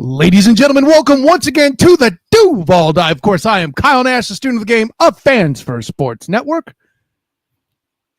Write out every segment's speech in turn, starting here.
Ladies and gentlemen, welcome once again to the Duval Dive. Of course, I am Kyle Nash, the student of the game of Fans First Sports Network.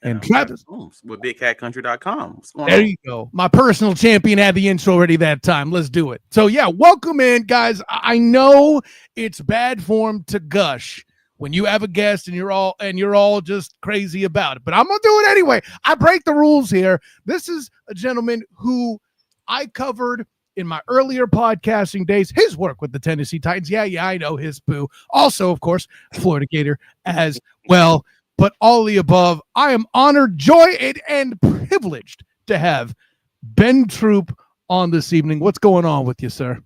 And Travis. With BigCatCountry.com. What's going there on? you go. My personal champion had the intro ready that time. Let's do it. So, yeah, welcome in, guys. I know it's bad form to gush when you have a guest and you're all just crazy about it, but I'm gonna do it anyway. I break the rules here. This is a gentleman who I covered in my earlier podcasting days, his work with the Tennessee Titans. Yeah, I know his boo. Also, of course, Florida Gator as well. But all the above, I am honored, joyed, and privileged to have Ben Troupe on this evening. What's going on with you, sir?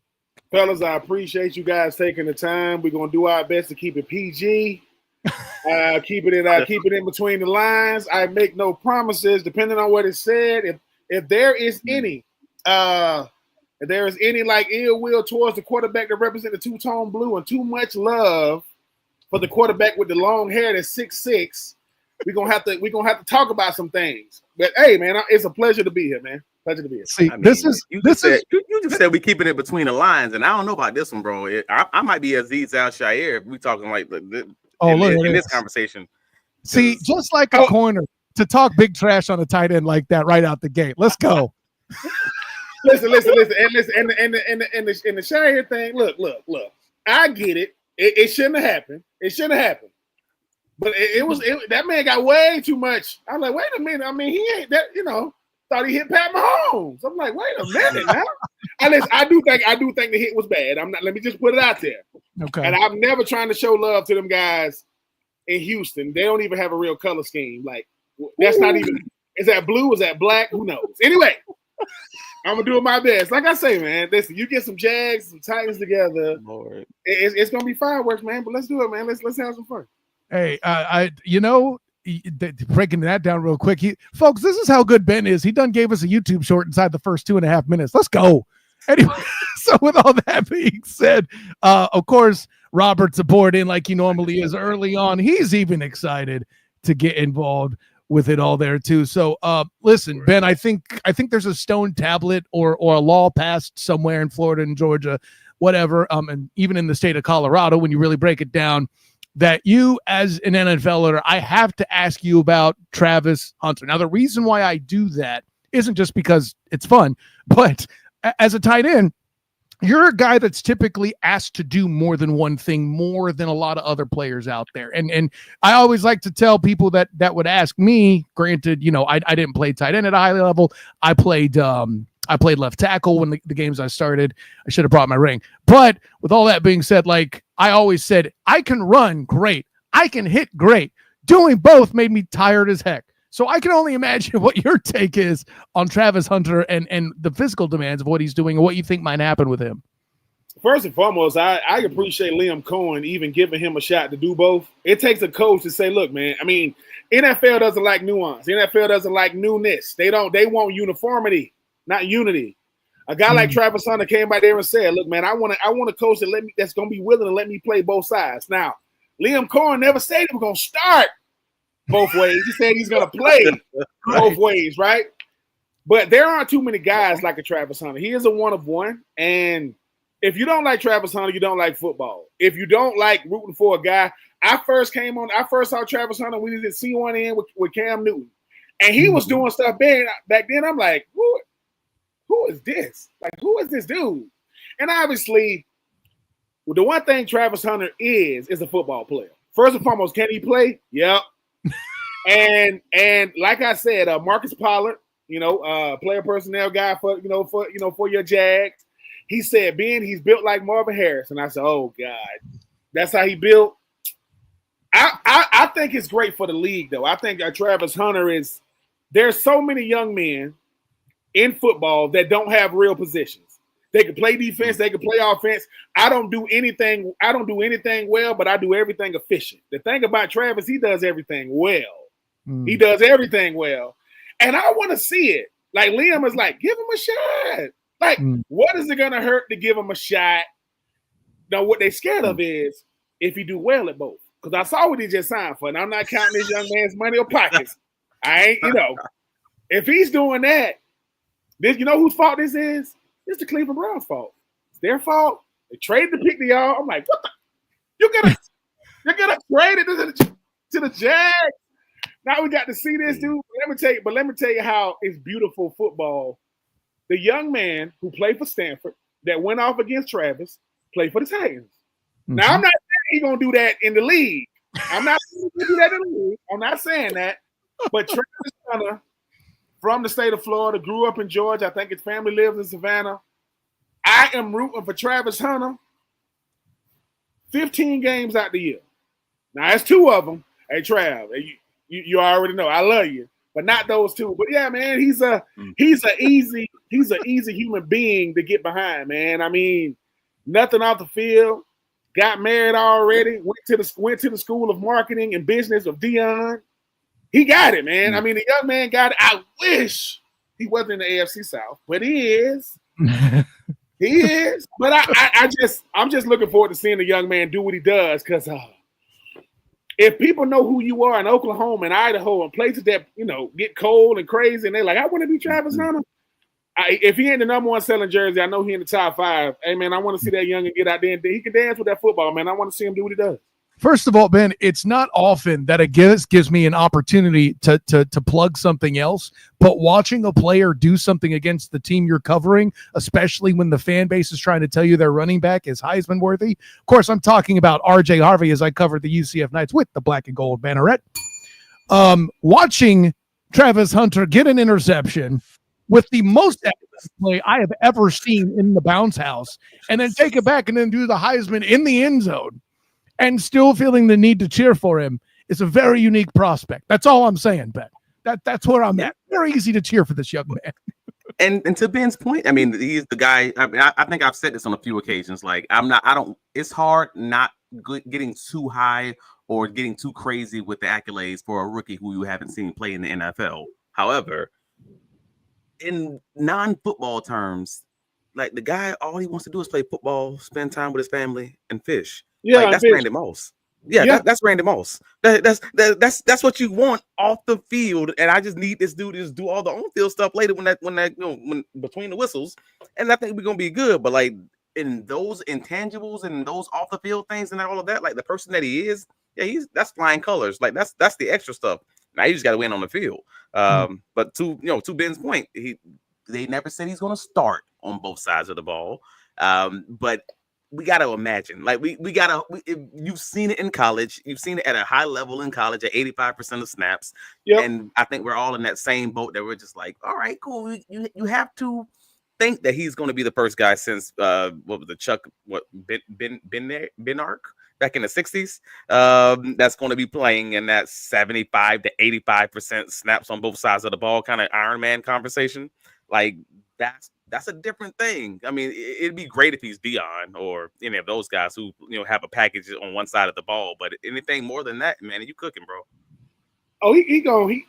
Fellas, I appreciate you guys taking the time. We're gonna do our best to keep it PG. Keep it in between the lines. I make no promises, depending on what is said. If there is any like ill will towards the quarterback that represent the two-tone blue and too much love for the quarterback with the long hair that's 6'6", we're gonna have to talk about some things. But hey, man, it's a pleasure to be here, man. Pleasure to be here. See, you just said we keeping it between the lines, and I don't know about this one, bro. I might be Aziz Al-Shaair if we talking like in this conversation. See, just like a corner to talk big trash on a tight end like that right out the gate. Let's go. Listen, and the Shaair thing. Look. I get it. It shouldn't have happened. But that man got way too much. I'm like, wait a minute. I mean, he ain't that. Thought he hit Pat Mahomes. I'm like, wait a minute now. And listen, I do think the hit was bad. Let me just put it out there. Okay. And I'm never trying to show love to them guys in Houston. They don't even have a real color scheme. Like, that's not even. Is that blue? Is that black? Who knows? Anyway. I'm gonna do my best. Like I say, man, listen, you get some Jags, some Titans together. Lord. It's gonna be fireworks, man. But let's do it, man. Let's have some fun. Hey, breaking that down real quick, folks, this is how good Ben is. He done gave us a YouTube short inside the first 2.5 minutes. Let's go. Anyway, so with all that being said, of course, Robert's aboard in like he normally is early on. He's even excited to get involved with it all there too. So listen, Ben, I think there's a stone tablet or a law passed somewhere in Florida and Georgia, whatever, and even in the state of Colorado, when you really break it down, that you as an NFLer, I have to ask you about Travis Hunter. Now, the reason why I do that isn't just because it's fun, but as a tight end, you're a guy that's typically asked to do more than one thing, more than a lot of other players out there. And I always like to tell people that would ask me, granted, I didn't play tight end at a high level. I played left tackle when the games I started. I should have brought my ring. But with all that being said, like I always said, I can run great. I can hit great. Doing both made me tired as heck. So I can only imagine what your take is on Travis Hunter and the physical demands of what he's doing and what you think might happen with him. First and foremost, I appreciate Liam Cohen even giving him a shot to do both. It takes a coach to say, look, man, I mean, NFL doesn't like nuance. The NFL doesn't like newness. They want uniformity, not unity. A guy like Travis Hunter came by there and said, look, man, I want a coach that's going to be willing to let me play both sides. Now, Liam Cohen never said he was going to start both ways. He said he's going to play both ways, right? But there aren't too many guys like a Travis Hunter. He is a one of one. And if you don't like Travis Hunter, you don't like football. If you don't like rooting for a guy, I first saw Travis Hunter when he did C1N with Cam Newton. And he was doing stuff back then. I'm like, who is this? Like, who is this dude? And obviously, the one thing Travis Hunter is a football player. First and foremost, can he play? Yep. And like I said, Marcus Pollard, player personnel guy for your Jags. He said, Ben, he's built like Marvin Harris. And I said, oh God, that's how he built. I think it's great for the league, though. I think Travis Hunter there's so many young men in football that don't have real positions. They can play defense, they can play offense. I don't do anything well, but I do everything efficient. The thing about Travis, he does everything well. He does everything well. And I want to see it. Like Liam is like, give him a shot. Like, what is it going to hurt to give him a shot? Now, what they scared of is if he do well at both. Because I saw what he just signed for, and I'm not counting this young man's money or pockets. I ain't, if he's doing that, this, whose fault this is? It's the Cleveland Browns' fault. It's their fault. They traded to pick the y'all. I'm like, what the? You're gonna trade it to the Jags. Now we got to see this, dude. Let me tell you how it's beautiful football. The young man who played for Stanford that went off against Travis played for the Titans. Mm-hmm. Now I'm not saying he's gonna do that in the league. I'm not saying he's gonna do that in the league. I'm not saying that. But Travis Hunter, from the state of Florida, grew up in Georgia. I think his family lives in Savannah. I am rooting for Travis Hunter 15 games out the year. Now, that's 2 of them. Hey, Trav, you already know I love you, but not those 2. But yeah, man, he's an easy human being to get behind, man. I mean, nothing off the field. Got married already. Went to the School of Marketing and Business of Dion. He got it, man. I mean, the young man got it. I wish he wasn't in the AFC South, but he is. He is. But I'm just looking forward to seeing the young man do what he does, because if people know who you are in Oklahoma and Idaho and places that, get cold and crazy, and they're like, I want to be Travis Hunter. If he ain't the number 1 selling jersey, I know he in the top 5. Hey, man, I want to see that youngin get out there and he can dance with that football, man. I want to see him do what he does. First of all, Ben, it's not often that it gives me an opportunity to plug something else, but watching a player do something against the team you're covering, especially when the fan base is trying to tell you their running back is Heisman worthy. Of course, I'm talking about RJ Harvey as I covered the UCF Knights with the black and gold banneret. Watching Travis Hunter get an interception with the most accurate play I have ever seen in the bounce house, and then take it back and then do the Heisman in the end zone, and still feeling the need to cheer for him is a very unique prospect. That's all I'm saying, Ben. That's where I'm at. Very easy to cheer for this young man. And to Ben's point, I mean, he's the guy. I mean, I think I've said this on a few occasions. Like, it's hard not getting too high or getting too crazy with the accolades for a rookie who you haven't seen play in the NFL. However, in non-football terms, like, the guy, all he wants to do is play football, spend time with his family, and fish. Yeah, like, that's Randy Moss. Yeah. That's Randy Moss. That's what you want off the field, and I just need this dude to just do all the on-field stuff later when between the whistles, and I think we're gonna be good. But like, in those intangibles and those off the field things and all of that, like, the person that he is, that's flying colors. Like, that's the extra stuff. Now you just got to win on the field. But to Ben's point, they never said he's gonna start on both sides of the ball. But we got to imagine, like, you've seen it in college. You've seen it at a high level in college at 85% of snaps. Yep. And I think we're all in that same boat that we're just like, all right, cool. You have to think that he's going to be the first guy since Ben Ark back in the 60s, that's going to be playing in that 75 to 85% snaps on both sides of the ball kind of Iron Man conversation. Like, that's a different thing. I mean, it'd be great if he's Dion or any of those guys who, have a package on one side of the ball. But anything more than that, man, you cooking, bro. Oh,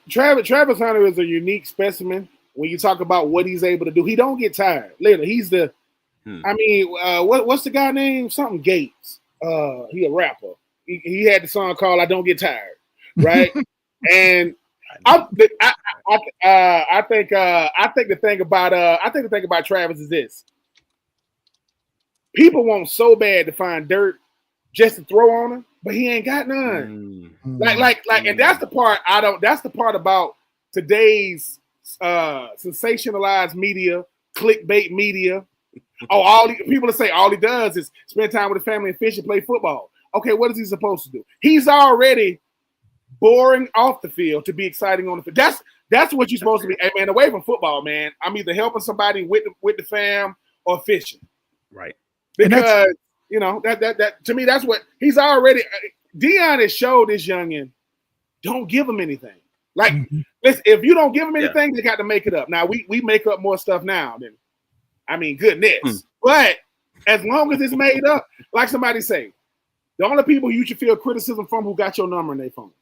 Travis Hunter is a unique specimen when you talk about what he's able to do. He don't get tired. Literally, he's the. I mean, what's the guy name? Something Gates. He a rapper. He had the song called "I Don't Get Tired," right? And I think the thing about Travis is this: people want so bad to find dirt just to throw on him, but he ain't got none. And that's the part I don't. That's the part about today's sensationalized media, clickbait media. All people say all he does is spend time with his family and fish and play football. Okay, what is he supposed to do? He's already boring off the field to be exciting on the field. That's what you're supposed to be. Hey, man, away from football, man, I'm either helping somebody with the fam or fishing. Right. Because that to me, that's what he's already. Dion has showed this youngin, don't give him anything. Like, listen, if you don't give him anything, they got to make it up. Now we make up more stuff now than. I mean, goodness. But as long as it's made up, like somebody say, the only people you should feel criticism from who got your number in their phone.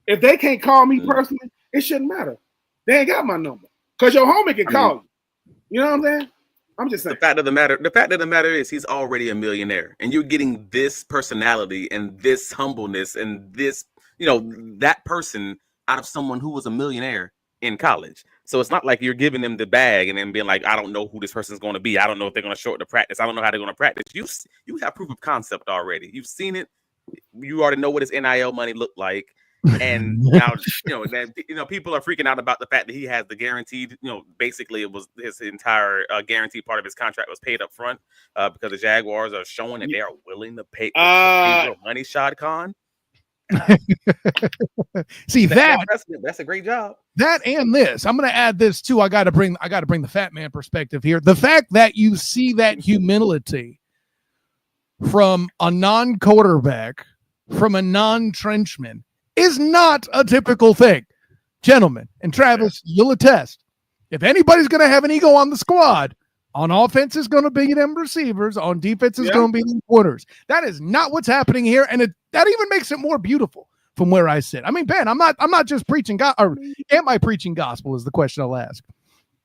If they can't call me personally, it shouldn't matter. They ain't got my number. Because your homie can call you. You know what I'm saying? I'm just saying. The fact of the matter is he's already a millionaire. And you're getting this personality and this humbleness and this, that person out of someone who was a millionaire in college. So it's not like you're giving them the bag and then being like, I don't know who this person's going to be. I don't know if they're going to show up to practice. I don't know how they're going to practice. You have proof of concept already. You've seen it. You already know what his NIL money looked like. And now, people are freaking out about the fact that he has the guaranteed, basically it was his entire guaranteed part of his contract was paid up front because the Jaguars are showing that they are willing to pay your money, Shad Khan. See that's a great job. That and this, I'm going to add this too. I got to bring the fat man perspective here. The fact that you see that humility from a non-quarterback, from a non-trenchman, is not a typical thing, gentlemen. And Travis, you'll attest. If anybody's going to have an ego on the squad, on offense is going to be them receivers. On defense is going to be them corners. That is not what's happening here, and that even makes it more beautiful from where I sit. I mean, Ben, I'm not just preaching God, or am I preaching gospel? Is the question I'll ask.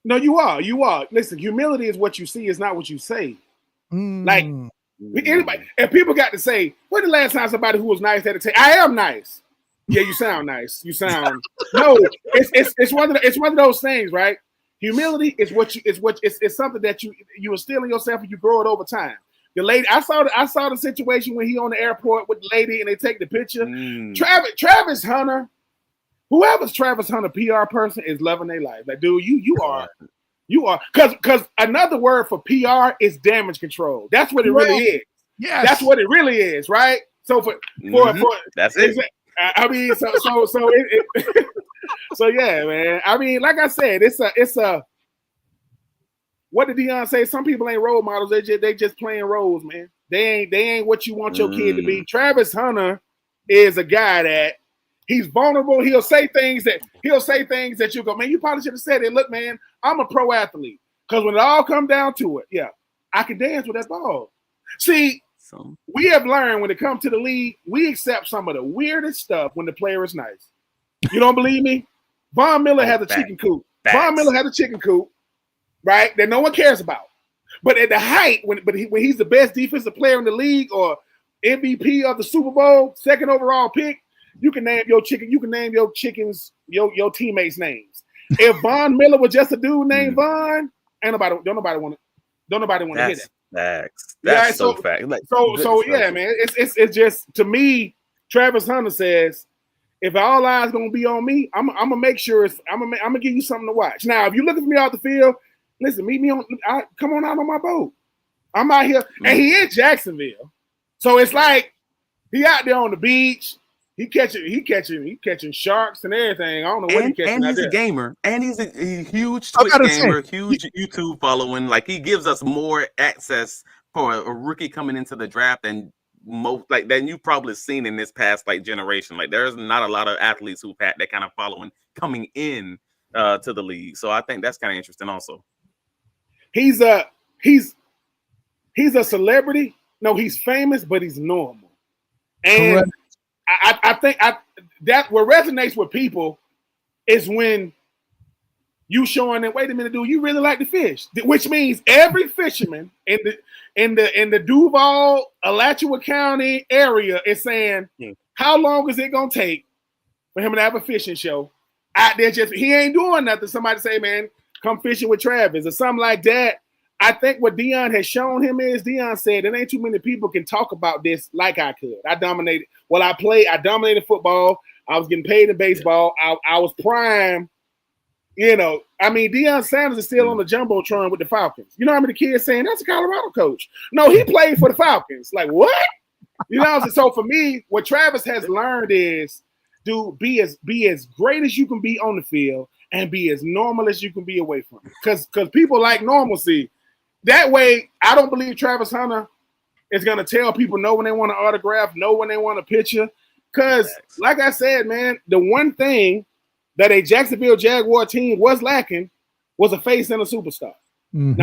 No, you are. You are. Listen, humility is what you see, is not what you say. Like anybody, and people got to say, when the last time somebody who was nice had to say, "I am nice." Yeah, you sound nice. You sound no. It's one of those things, right? Humility is it's something that you instill in yourself and you grow it over time. The lady, I saw the situation when he on the airport with the lady and they take the picture. Travis Hunter, whoever's Travis Hunter PR person is loving their life. Like, dude, you are because another word for PR is damage control. That's what it really is. Yeah, that's what it really is, right? So for that's it. I mean, so yeah, man. I mean, like I said, it's a. What did Deion say? Some people ain't role models. They just playing roles, man. They ain't what you want your kid to be. Travis Hunter is a guy that he's vulnerable. He'll say things that you go, man. You probably should have said it. Look, man, I'm a pro athlete. Because when it all come down to it, yeah, I can dance with that ball. See. We have learned when it comes to the league, we accept some of the weirdest stuff when the player is nice. You don't believe me? Von Miller has a chicken coop. Von Miller has a chicken coop, right? That no one cares about. But at the height, when he's the best defensive player in the league or MVP of the Super Bowl, second overall pick, you can name your chicken. You can name your chickens, your teammates' names. If Von Miller was just a dude named Von, don't nobody want to hear that. Facts. That's so fact. Like, so yeah, man. It's just, to me, Travis Hunter says, if all eyes gonna be on me, I'm gonna make sure I'm gonna give you something to watch. Now, if you looking for me off the field, listen, meet me come on out on my boat. I'm out here, and he in Jacksonville, so it's like he out there on the beach. He catching sharks and everything. I don't know what he catching. And he's a gamer. And he's a huge Twitch gamer, huge YouTube following. Like, he gives us more access for a rookie coming into the draft than you've probably seen in this past generation. Like, there's not a lot of athletes who've had that kind of following coming in to the league. So I think that's kind of interesting also. He's a celebrity. No, he's famous, but he's normal. And correct. I think that what resonates with people is when you showing them, wait a minute, dude, you really like to fish, which means every fisherman in the Duval, Alachua County area is saying, how long is it gonna take for him to have a fishing show out there? Just he ain't doing nothing. Somebody say, man, come fishing with Travis or something like that. I think what Deion has shown him is, Deion said, there ain't too many people can talk about this like I could. I dominated. Well, I dominated football. I was getting paid in baseball. I was prime. I mean, Deion Sanders is still on the Jumbotron with the Falcons. You know how many kids saying, that's a Colorado coach? No, he played for the Falcons. Like, what? So for me, what Travis has learned is, dude, be as great as you can be on the field and be as normal as you can be away from it. Because people like normalcy. That way, I don't believe Travis Hunter is going to tell people no when they want an autograph, no when they want a picture. Because, like I said, man, the one thing that a Jacksonville Jaguar team was lacking was a face and a superstar. Mm-hmm.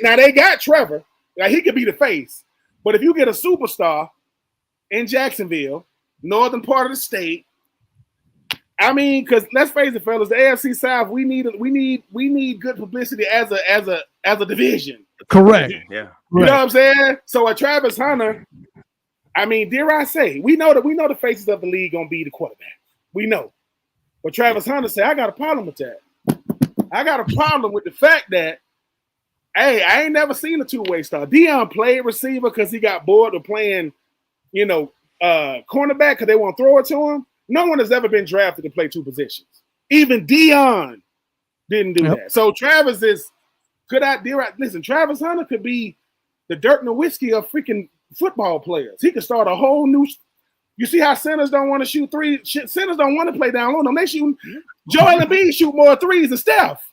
Now they got Trevor. Like, he could be the face. But if you get a superstar in Jacksonville, northern part of the state, I mean, because let's face it, fellas, the AFC South, we need good publicity as a division. Correct. Yeah. You know what I'm saying? So a Travis Hunter, I mean, dare I say, we know the faces of the league gonna be the quarterback. We know. But Travis Hunter said, I got a problem with that. I got a problem with the fact that, hey, I ain't never seen a two-way star. Deion played receiver because he got bored of playing, cornerback because they want to throw it to him. No one has ever been drafted to play two positions. Even Deion didn't do that. So Travis is good idea. Listen, Travis Hunter could be the Dirk Nowitzki of freaking football players. He could start a whole new. You see how centers don't want to shoot threes? Centers don't want to play down low. They shoot. Joel Embiid shoot more threes than Steph.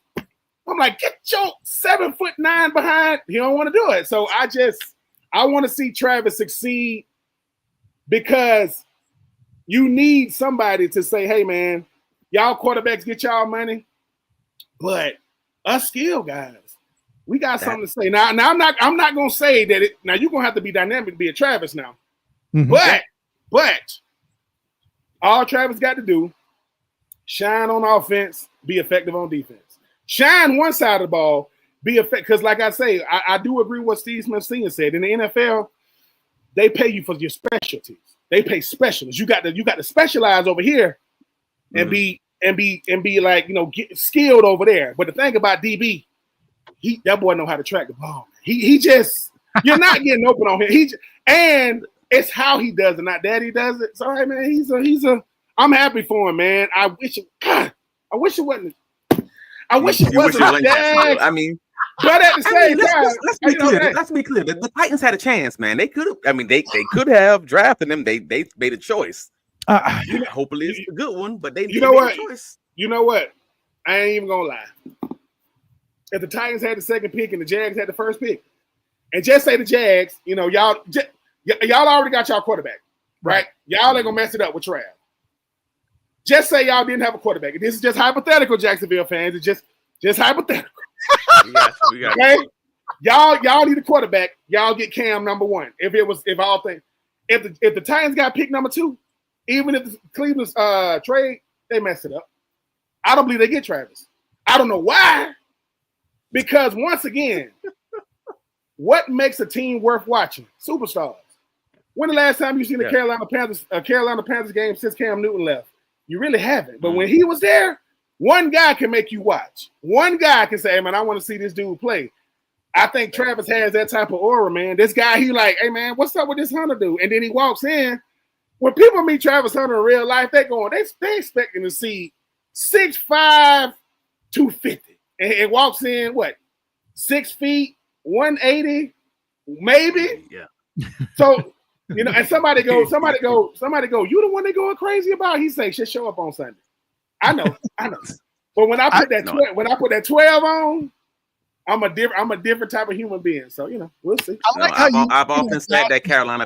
I'm like, get your 7'9" behind. He don't want to do it. So I want to see Travis succeed because you need somebody to say, hey man, y'all quarterbacks get y'all money, but us skill guys, we got something to say. Now I'm not gonna say that it. Now you're gonna have to be dynamic to be a Travis now, but all Travis got to do, shine on offense, be effective on defense. Shine one side of the ball, be effective. Because like I say, I do agree with what Steve Smith Sr. said. In the NFL, they pay you for your specialties. They pay specialists. You got to specialize over here and be like, get skilled over there. But the thing about DB, that boy know how to track the ball. He just, you're not getting open on him. And it's how he does it, not that he does it. So hey man, I'm happy for him, man. I wish it wasn't. I wish it wasn't Jags. I mean, but at the same time, let's be clear. The Titans had a chance, man. They could have. I mean, they could have drafted them. They made a choice. Hopefully, it's a good one. But they made a choice. You know what? I ain't even gonna lie. If the Titans had the second pick and the Jags had the first pick, and just say the Jags, y'all already got y'all quarterback, right? Y'all ain't gonna mess it up with Trav. Just say y'all didn't have a quarterback. This is just hypothetical, Jacksonville fans. It's just hypothetical. We got okay? Y'all need a quarterback. Y'all get Cam number one. If the Titans got pick number 2, even if the Cleveland's trade, they messed it up. I don't believe they get Travis. I don't know why. Because once again, what makes a team worth watching? Superstars. When the last time you seen a Carolina Panthers game since Cam Newton left? You really haven't. But when he was there, one guy can make you watch. One guy can say, hey, man, I want to see this dude play. I think Travis has that type of aura, man. This guy, he like, hey, man, what's up with this Hunter dude? And then he walks in. When people meet Travis Hunter in real life, they expecting to see 6'5", 250. And it walks in, 6 feet, 180, maybe? Yeah. So, and somebody go, you the one they going crazy about? He say, just show up on Sunday. I know. But when I put that 12 on, I'm a different type of human being. So we'll see. I've often said that Carolina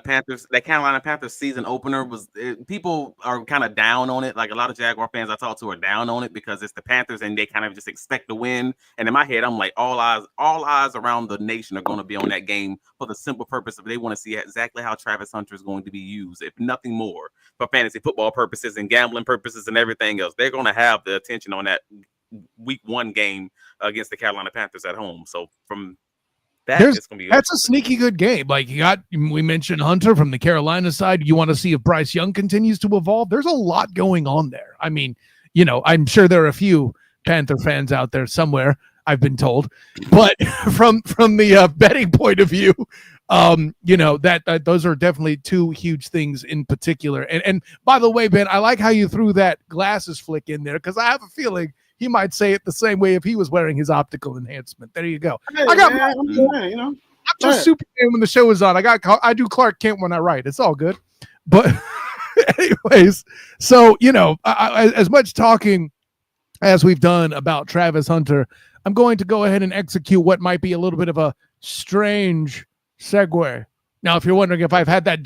Panthers season opener was people are kind of down on it. Like a lot of Jaguar fans I talk to are down on it because it's the Panthers and they kind of just expect to win. And in my head, I'm like, all eyes around the nation are going to be on that game for the simple purpose of they want to see exactly how Travis Hunter is going to be used, if nothing more, for fantasy football purposes and gambling purposes and everything else. They're going to have the attention on that week 1 game against the Carolina Panthers at home. So from that, it's gonna be that's a sneaky good game. Like we mentioned Hunter from the Carolina side. You want to see if Bryce Young continues to evolve. There's a lot going on there. I mean, I'm sure there are a few Panther fans out there somewhere, I've been told, but from the betting point of view, that those are definitely 2 huge things in particular. And by the way, Ben, I like how you threw that glasses flick in there because I have a feeling he might say it the same way if he was wearing his optical enhancement. There you go. Hey, I'm just Superman when the show is on. I do Clark Kent when I write. It's all good. But anyways, so as much talking as we've done about Travis Hunter, I'm going to go ahead and execute what might be a little bit of a strange segue. Now, if you're wondering if I've had that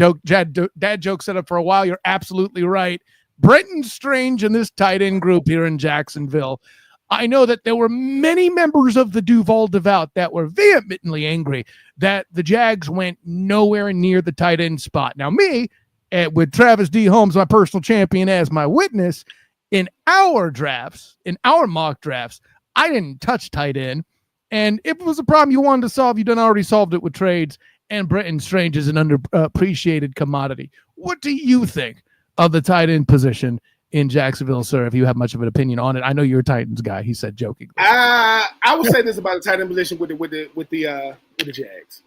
dad joke set up for a while, you're absolutely right. Brenton Strange and this tight end group here in Jacksonville. I know that there were many members of the Duval Dive that were vehemently angry that the Jags went nowhere near the tight end spot. Now, me, with Travis D. Holmes, my personal champion, as my witness, in our mock drafts, I didn't touch tight end. And if it was a problem you wanted to solve, you done already solved it with trades. And Brenton Strange is an underappreciated commodity. What do you think of the tight end position in Jacksonville, sir, if you have much of an opinion on it. I know you're a Titans guy, he said jokingly. I would say this about the tight end position with the Jags.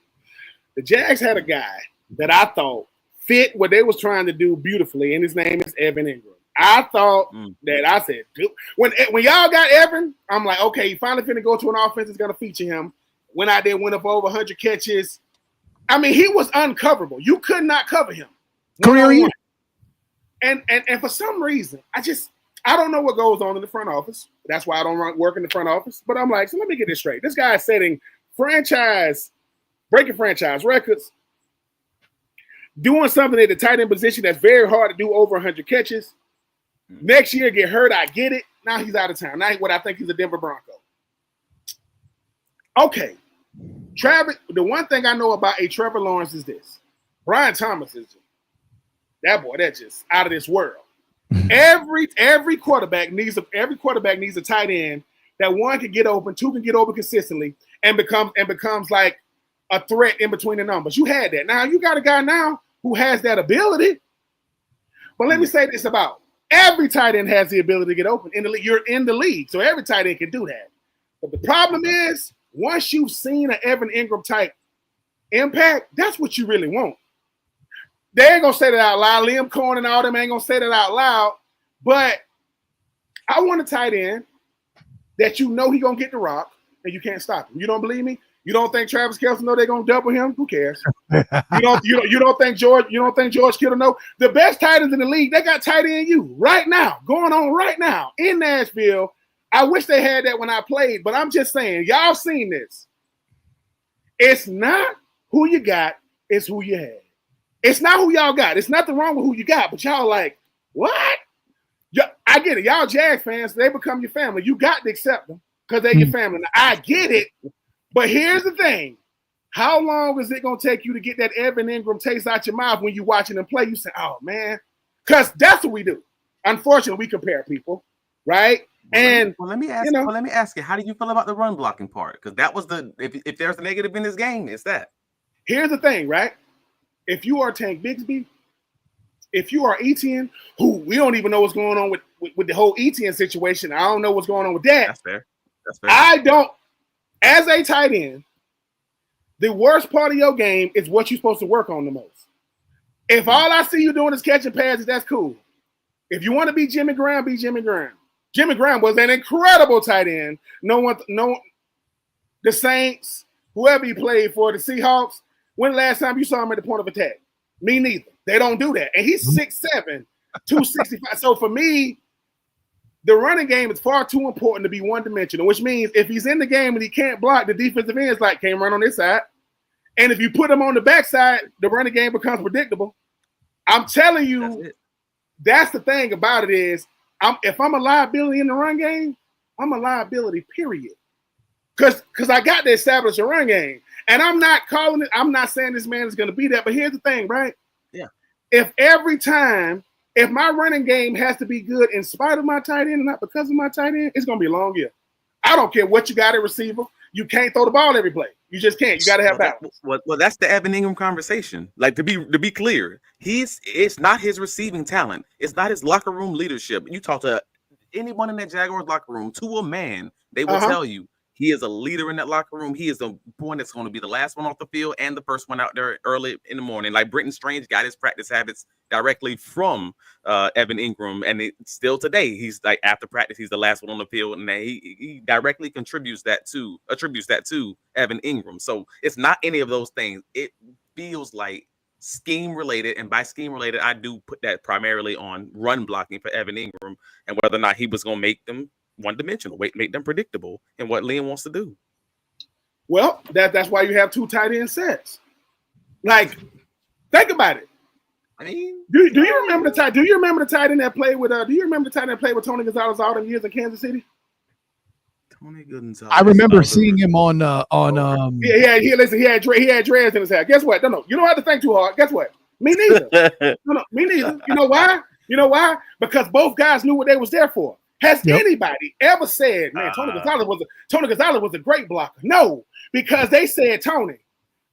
The Jags had a guy that I thought fit what they was trying to do beautifully, and his name is Evan Ingram. I thought that I said, when y'all got Evan, I'm like, okay, he finally finna go to an offense that's gonna feature him. Went out there, went up over 100 catches. I mean, he was uncoverable. You could not cover him. Career year. And for some reason, I don't know what goes on in the front office. That's why I don't work in the front office. But I'm like, so let me get this straight. This guy is setting breaking franchise records, doing something at the tight end position that's very hard to do over 100 catches. Next year, get hurt. I get it. Now he's out of town. Now what I think he's a Denver Bronco. Okay. Travis, the one thing I know about a Trevor Lawrence is this. Brian Thomas is that boy, that's just out of this world. Every quarterback needs a tight end that one can get open, two can get open consistently, and becomes like a threat in between the numbers. You had that. Now you got a guy now who has that ability. But let me say this about every tight end has the ability to get open in the league. You're in the league, so every tight end can do that. But the problem is, once you've seen an Evan Ingram type impact, that's what you really want. They ain't gonna say that out loud. Liam Cohen and all them ain't gonna say that out loud. But I want a tight end that you know he gonna get the rock and you can't stop him. You don't believe me? You don't think Travis Kelce know they're gonna double him? Who cares? You don't think George Kittle know? The best tight ends in the league, they got tight end you right now, going on right now in Nashville. I wish they had that when I played, but I'm just saying, y'all seen this. It's not who you got, it's who you had. It's not who y'all got. It's nothing wrong with who you got, but y'all like, what? I get it. Y'all Jags fans, they become your family. You got to accept them because they're your family. Now, I get it, but here's the thing. How long is it going to take you to get that Evan Ingram taste out your mouth when you're watching them play? You say, oh, man, because that's what we do. Unfortunately, we compare people, right? And let me ask you, how do you feel about the run blocking part? Because that was if there's a negative in this game, it's that. Here's the thing, right? If you are Tank Bigsby, if you are Etienne, who we don't even know what's going on with the whole Etienne situation, I don't know what's going on with that. That's fair. I don't. As a tight end, the worst part of your game is what you're supposed to work on the most. If all I see you doing is catching passes, that's cool. If you want to be Jimmy Graham, be Jimmy Graham. Jimmy Graham was an incredible tight end. The Saints, whoever he played for, the Seahawks. When the last time you saw him at the point of attack? Me neither. They don't do that. And he's 6'7", 265. So for me, the running game is far too important to be one-dimensional, which means if he's in the game and he can't block, the defensive end is like, can't run on this side. And if you put him on the backside, the running game becomes predictable. I'm telling you, that's the thing about it is, if I'm a liability in the run game, I'm a liability, period. Because I got to establish a run game. And I'm not calling it, I'm not saying this man is going to be that, but here's the thing, right? Yeah. If my running game has to be good in spite of my tight end and not because of my tight end, it's going to be a long year. I don't care what you got at receiver. You can't throw the ball every play. You just can't. You got to have balance. Well, that's the Evan Ingram conversation. Like to be clear, it's not his receiving talent. It's not his locker room leadership. You talk to anyone in that Jaguars locker room, to a man, they will tell you he is a leader in that locker room. He is the one that's going to be the last one off the field and the first one out there early in the morning. Like Britton Strange got his practice habits directly from Evan Ingram, and still today he's like after practice he's the last one on the field, and he directly attributes that to Evan Ingram. So it's not any of those things. It feels like scheme related, and by scheme related, I do put that primarily on run blocking for Evan Ingram and whether or not he was going to make them one-dimensional, make them predictable in what Liam wants to do. Well, that's why you have two tight end sets. Like, think about it. I mean, do you remember the tight end that played with Tony Gonzalez all them years in Kansas City? Tony Gonzalez. I remember seeing him on he had dreads in his hair. Guess what? No, you don't have to think too hard. Guess what? Me neither. No, me neither. You know why? Because both guys knew what they was there for. Has anybody ever said, man, Tony Gonzalez was a great blocker? No, because they said, Tony,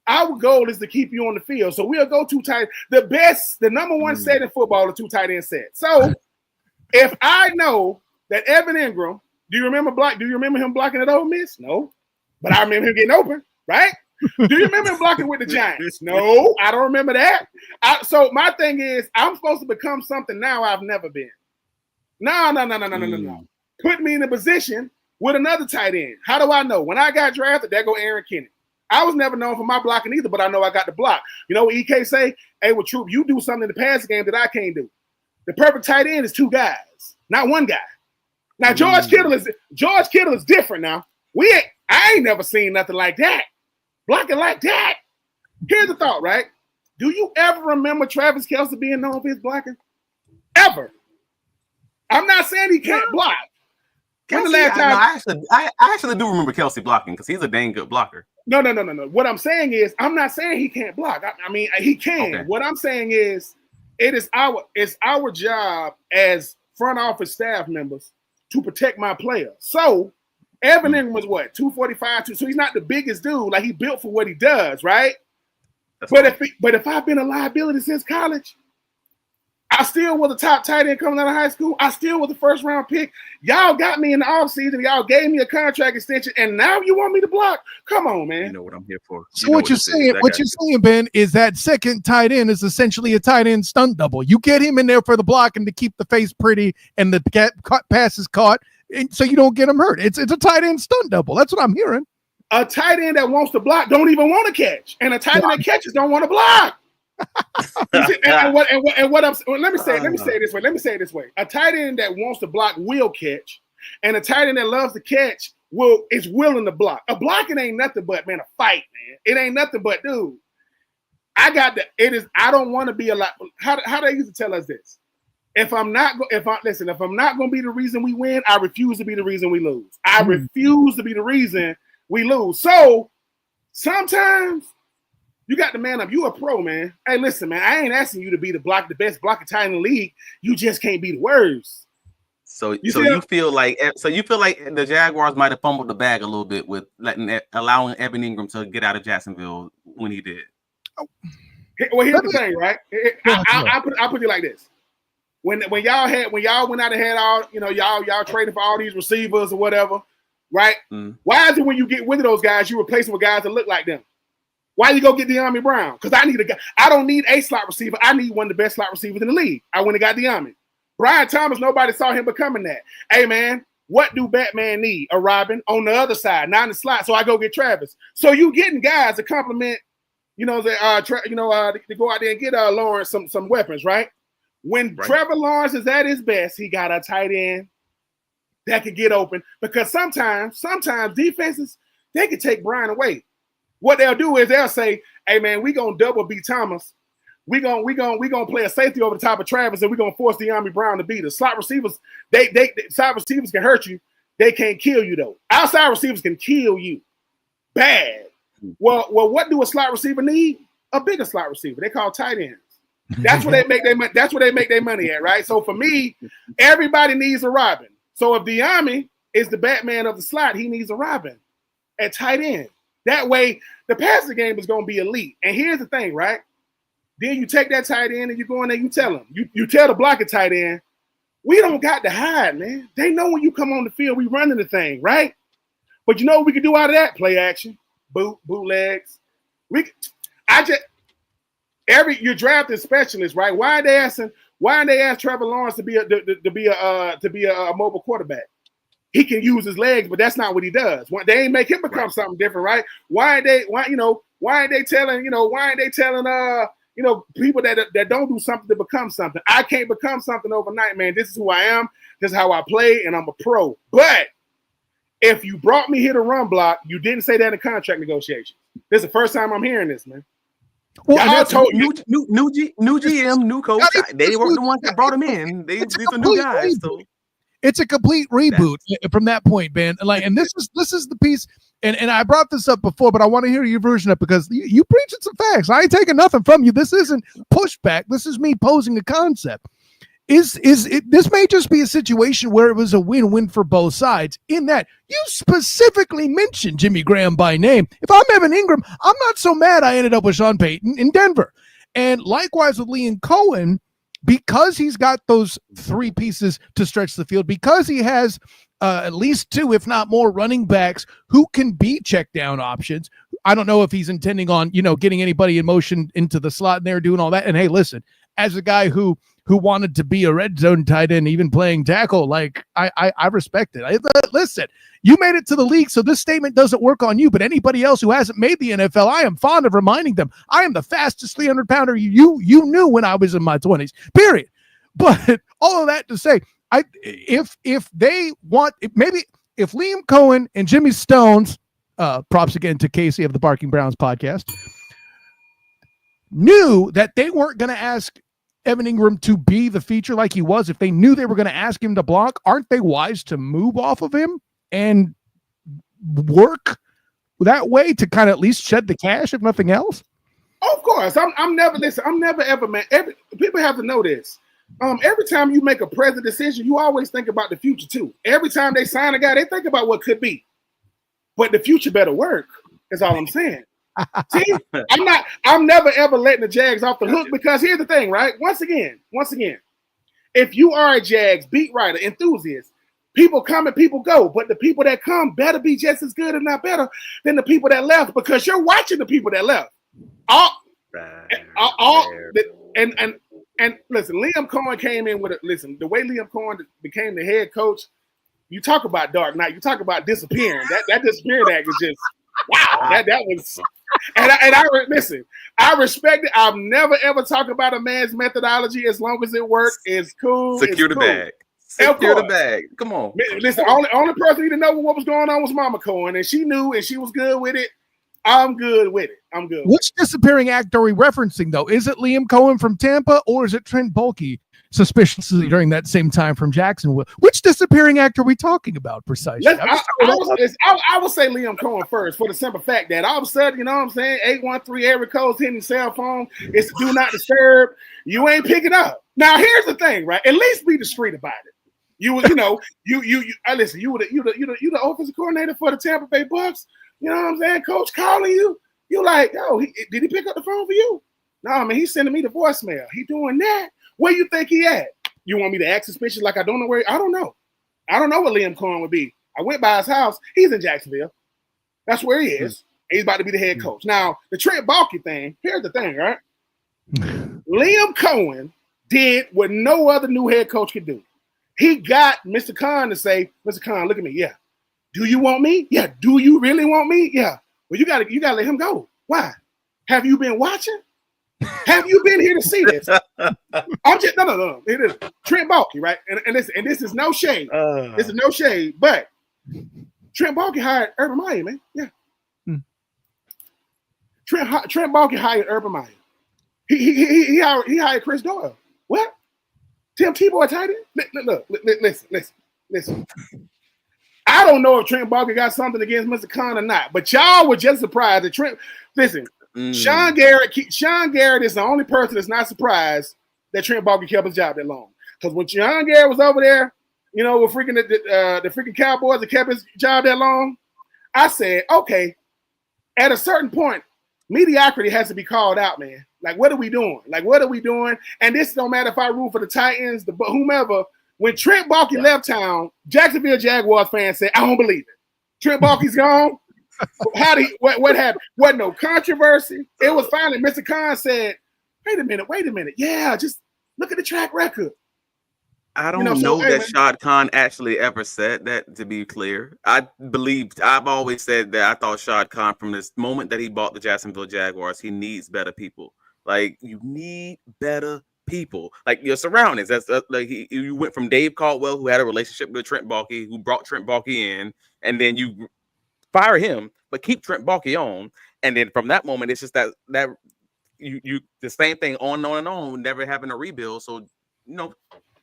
our goal is to keep you on the field. So we'll go two tight. The number one set in football, a two tight end set. So If I know that Evan Ingram, do you remember him blocking at Ole Miss? No. But I remember him getting open, right? Do you remember him blocking with the Giants? No, I don't remember that. So my thing is, I'm supposed to become something now I've never been. No. Put me in a position with another tight end. How do I know? When I got drafted, there go Aaron Kennedy. I was never known for my blocking either, but I know I got the block. You know what EK say? Hey, well, Troupe, you do something in the passing game that I can't do. The perfect tight end is two guys, not one guy. Now George Kittle is different. Now I ain't never seen nothing like that, blocking like that. Here's the thought, right? Do you ever remember Travis Kelce being known for his blocking? Ever? I'm not saying he can't block. When the last time? I actually do remember Kelce blocking because he's a dang good blocker. No. What I'm saying is, I'm not saying he can't block. I mean, he can. Okay. What I'm saying is, it's our job as front office staff members to protect my player. So Evan Ingram was what, 245, so he's not the biggest dude. Like, he built for what he does, right? But if I've been a liability since college, I still was a top tight end coming out of high school. I still was the first round pick. Y'all got me in the offseason. Y'all gave me a contract extension, and now you want me to block? Come on, man. You know what I'm here for. So what you're saying, Ben, is that second tight end is essentially a tight end stunt double. You get him in there for the blocking to keep the face pretty and the pass is caught, and so you don't get him hurt. It's a tight end stunt double. That's what I'm hearing. A tight end that wants to block don't even want to catch, and a tight end that catches don't want to block. Let me say it this way. A tight end that wants to block will catch, and a tight end that loves to catch is willing to block. A blocking ain't nothing but, man, a fight, man. It ain't nothing but, dude. I don't want to be a lot. How they used to tell us this? If I'm not going to be the reason we win, I refuse to be the reason we lose. I refuse to be the reason we lose. So sometimes you got the man up. You a pro, man. Hey, listen, man. I ain't asking you to be the best blocker tight in the league. You just can't be the worst. So you feel like the Jaguars might have fumbled the bag a little bit with allowing Evan Ingram to get out of Jacksonville when he did. Well, here's the thing, right? I put it like this: when y'all went out and had all, y'all traded for all these receivers or whatever, right? Why is it when you get rid of those guys, you replace them with guys that look like them? Why you go get De'Ami Brown? Because I need a guy. I don't need a slot receiver. I need one of the best slot receivers in the league. I went and got De'Ami. Brian Thomas, nobody saw him becoming that. Hey, man, what do Batman need? A Robin on the other side, not in the slot. So I go get Travis. So you getting guys to complement, to go out there and get Lawrence some weapons, right? When Trevor Lawrence is at his best, he got a tight end that could get open, because sometimes defenses, they could take Brian away. What they'll do is they'll say, "Hey man, we gonna double B Thomas. We gonna play a safety over the top of Travis, and we gonna force De'Ami Brown to beat us." Slot receivers, slot receivers can hurt you. They can't kill you though. Outside receivers can kill you bad. Well, what do a slot receiver need? A bigger slot receiver. They call tight ends. That's where they make their money. That's where they make their money at, right? So for me, everybody needs a Robin. So if De'Ami is the Batman of the slot, he needs a Robin at tight end. That way, the passing game is going to be elite. And here's the thing, right? Then you take that tight end and you go in there, you tell them. You tell the blocker tight end, we don't got to hide, man. They know when you come on the field, we running the thing, right? But you know what we can do out of that? Play action, bootlegs. You're drafting specialists, right? Why are they ask Trevor Lawrence to be a mobile quarterback? He can use his legs, but that's not what he does. They ain't make him become something different, right? Why ain't they telling people that don't do something to become something? I can't become something overnight, man. This is who I am. This is how I play, and I'm a pro. But if you brought me here to run block, you didn't say that in contract negotiations. This is the first time I'm hearing this, man. Well, y'all told new GM, new coach. They weren't the ones that brought him in. These are new guys. So it's a complete reboot from that point, Ben. And this is the piece. And I brought this up before, but I want to hear your version of it, because you preaching some facts. I ain't taking nothing from you. This isn't pushback. This is me posing a concept. This may just be a situation where it was a win-win for both sides, in that you specifically mentioned Jimmy Graham by name. If I'm Evan Ingram, I'm not so mad I ended up with Sean Payton in Denver. And likewise with Liam Cohen, because he's got those three pieces to stretch the field, because he has at least two, if not more, running backs who can be check down options. I don't know if he's intending on, getting anybody in motion into the slot and there doing all that. And hey, listen, as a guy who wanted to be a red zone tight end, even playing tackle, like I respect it. Listen, you made it to the league, so this statement doesn't work on you, but anybody else who hasn't made the NFL, I am fond of reminding them, I am the fastest 300-pounder you knew when I was in my 20s, period. But all of that to say, if they want, maybe if Liam Cohen and Jimmy Stones, props again to Casey of the Barking Browns podcast, knew that they weren't going to ask Evan Ingram to be the feature like he was, if they knew they were going to ask him to block, aren't they wise to move off of him and work that way to kind of at least shed the cash, if nothing else? Of course. I'm never ever, man. People have to know this. Every time you make a present decision, you always think about the future too. Every time they sign a guy, they think about what could be. But the future better work, is all I'm saying. See, I'm never ever letting the Jags off the hook, because here's the thing, right? Once again, if you are a Jags beat writer, enthusiast, people come and people go, but the people that come better be just as good, if not better, than the people that left, because you're watching the people that left. And listen, Liam Cohen came in with the way Liam Cohen became the head coach. You talk about Dark Knight. You talk about disappearing. That disappearing act is just wow. That was. Listen, I respect it. I've never ever talked about a man's methodology as long as it works. It's cool. Secure the bag. Secure the bag. Come on. Listen, only person who didn't know what was going on was Mama Cohen, and she knew, and she was good with it. I'm good with it. Which disappearing act are we referencing, though? Is it Liam Cohen from Tampa, or is it Trent Baalke suspiciously during that same time from Jacksonville? Which disappearing act are we talking about precisely? I would say Liam Cohen first, for the simple fact that all of a sudden, you know what I'm saying, 813 area codes hitting your cell phone. It's do not disturb. You ain't picking up. Now here's the thing, right? At least be discreet about it. Listen. You the offensive coordinator for the Tampa Bay Bucks. You know what I'm saying? Coach calling you. You like, yo, did he pick up the phone for you? No, man, he's sending me the voicemail. He doing that. Where you think he at? You want me to act suspicious like I don't know where? I don't know. I don't know what Liam Cohen would be. I went by his house. He's in Jacksonville. That's where he is. He's about to be the head coach. Now, the Trent Baalke thing, here's the thing, right? Liam Cohen did what no other new head coach could do. He got Mr. Khan to say, Mr. Khan, look at me. Yeah. Do you want me? Yeah. Do you really want me? Yeah. Well, you gotta let him go. Why? Have you been watching? Have you been here to see this? I'm just no. It is Trent Baalke, right? And this is no shade. This is no shade, but Trent Baalke hired Urban Meyer, man. Yeah. Trent Baalke hired Urban Meyer. He hired Chris Doyle. What? Tim Tebow tight end? Look, listen. I don't know if Trent Baalke got something against Mr. Khan or not, but y'all were just surprised that Trent. Listen, Sean Garrett is the only person that's not surprised that Trent Baalke kept his job that long. Because when Sean Garrett was over there, with freaking the freaking Cowboys that kept his job that long, I said, okay, at a certain point, mediocrity has to be called out, man. Like, what are we doing? And this don't matter if I root for the Titans, whomever. When Trent Baalke left town, Jacksonville Jaguars fans said, I don't believe it. Trent Baalke's gone. What happened? Wasn't no controversy. It was finally Mr. Khan said, wait a minute. Yeah, just look at the track record. I don't know that Shad Khan actually ever said that, to be clear. I've always said that I thought Shad Khan, from this moment that he bought the Jacksonville Jaguars, he needs better people. Like, you need better people, like your surroundings. That's like you went from Dave Caldwell, who had a relationship with Trent Baalke, who brought Trent Baalke in, and then you fire him, but keep Trent Baalke on. And then from that moment, it's just that you the same thing on, never having a rebuild. So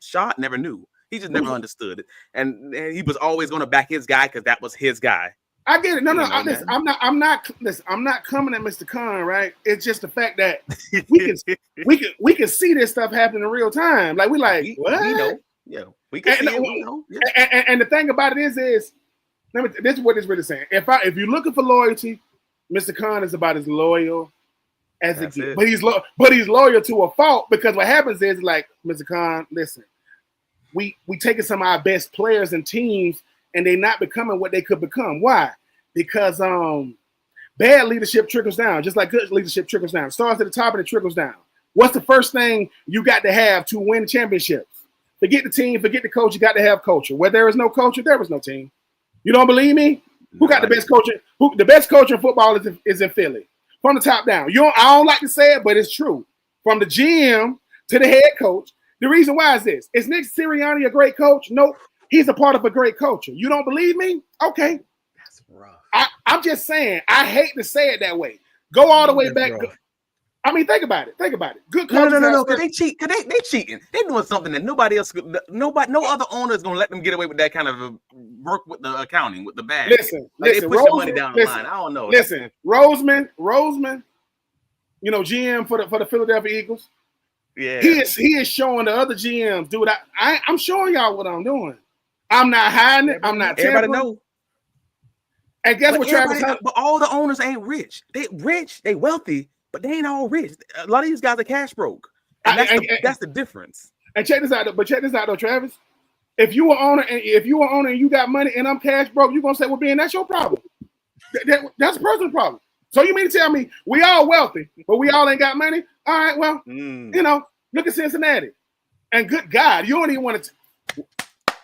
Shot never knew. He just never understood it, and he was always going to back his guy because that was his guy. I get it. No. I'm not coming at Mr. Khan, right? It's just the fact that we can see this stuff happen in real time. Like what? We know. Yeah, we can see it. We know. Yeah. And the thing about it is this is what it's really saying. If you're looking for loyalty, Mr. Khan is about as loyal as it gets. But he's loyal to a fault, because what happens is, like, Mr. Khan, listen, we taking some of our best players and teams, and they're not becoming what they could become. Why? Because bad leadership trickles down, just like good leadership trickles down. It starts at the top and it trickles down. What's the first thing you got to have to win championships? Forget the team, forget the coach. You got to have culture. Where there is no culture, there is no team. You don't believe me? Who got the best coach? The best coach in football is in Philly, from the top down. I don't like to say it, but it's true. From the GM to the head coach. The reason why is this: is Nick Sirianni a great coach? Nope. He's a part of a great culture. You don't believe me? Okay. That's rough. I'm just saying. I hate to say it that way. Go all the way back. I mean, think about it. Good coaches. No. Cause they cheat. Cause they cheating. They're doing something that nobody else. No other owner is gonna let them get away with that kind of work with the accounting, with the bag. Listen. They push the money down the line. I don't know. Listen, Roseman. GM for the Philadelphia Eagles. Yeah. He is showing the other GMs, dude. I'm showing y'all what I'm doing. I'm not hiding it. I'm not. Everybody know. And guess what, Travis? But all the owners ain't rich. They rich. They wealthy. But they ain't all rich. A lot of these guys are cash broke. And that's the difference. And check this out, though, Travis. If you were owner and you got money and I'm cash broke, you're gonna say, well, Ben, that's your problem. That's a personal problem. So you mean to tell me we all wealthy, but we all ain't got money? All right, well, look at Cincinnati. And good God, you don't even want to.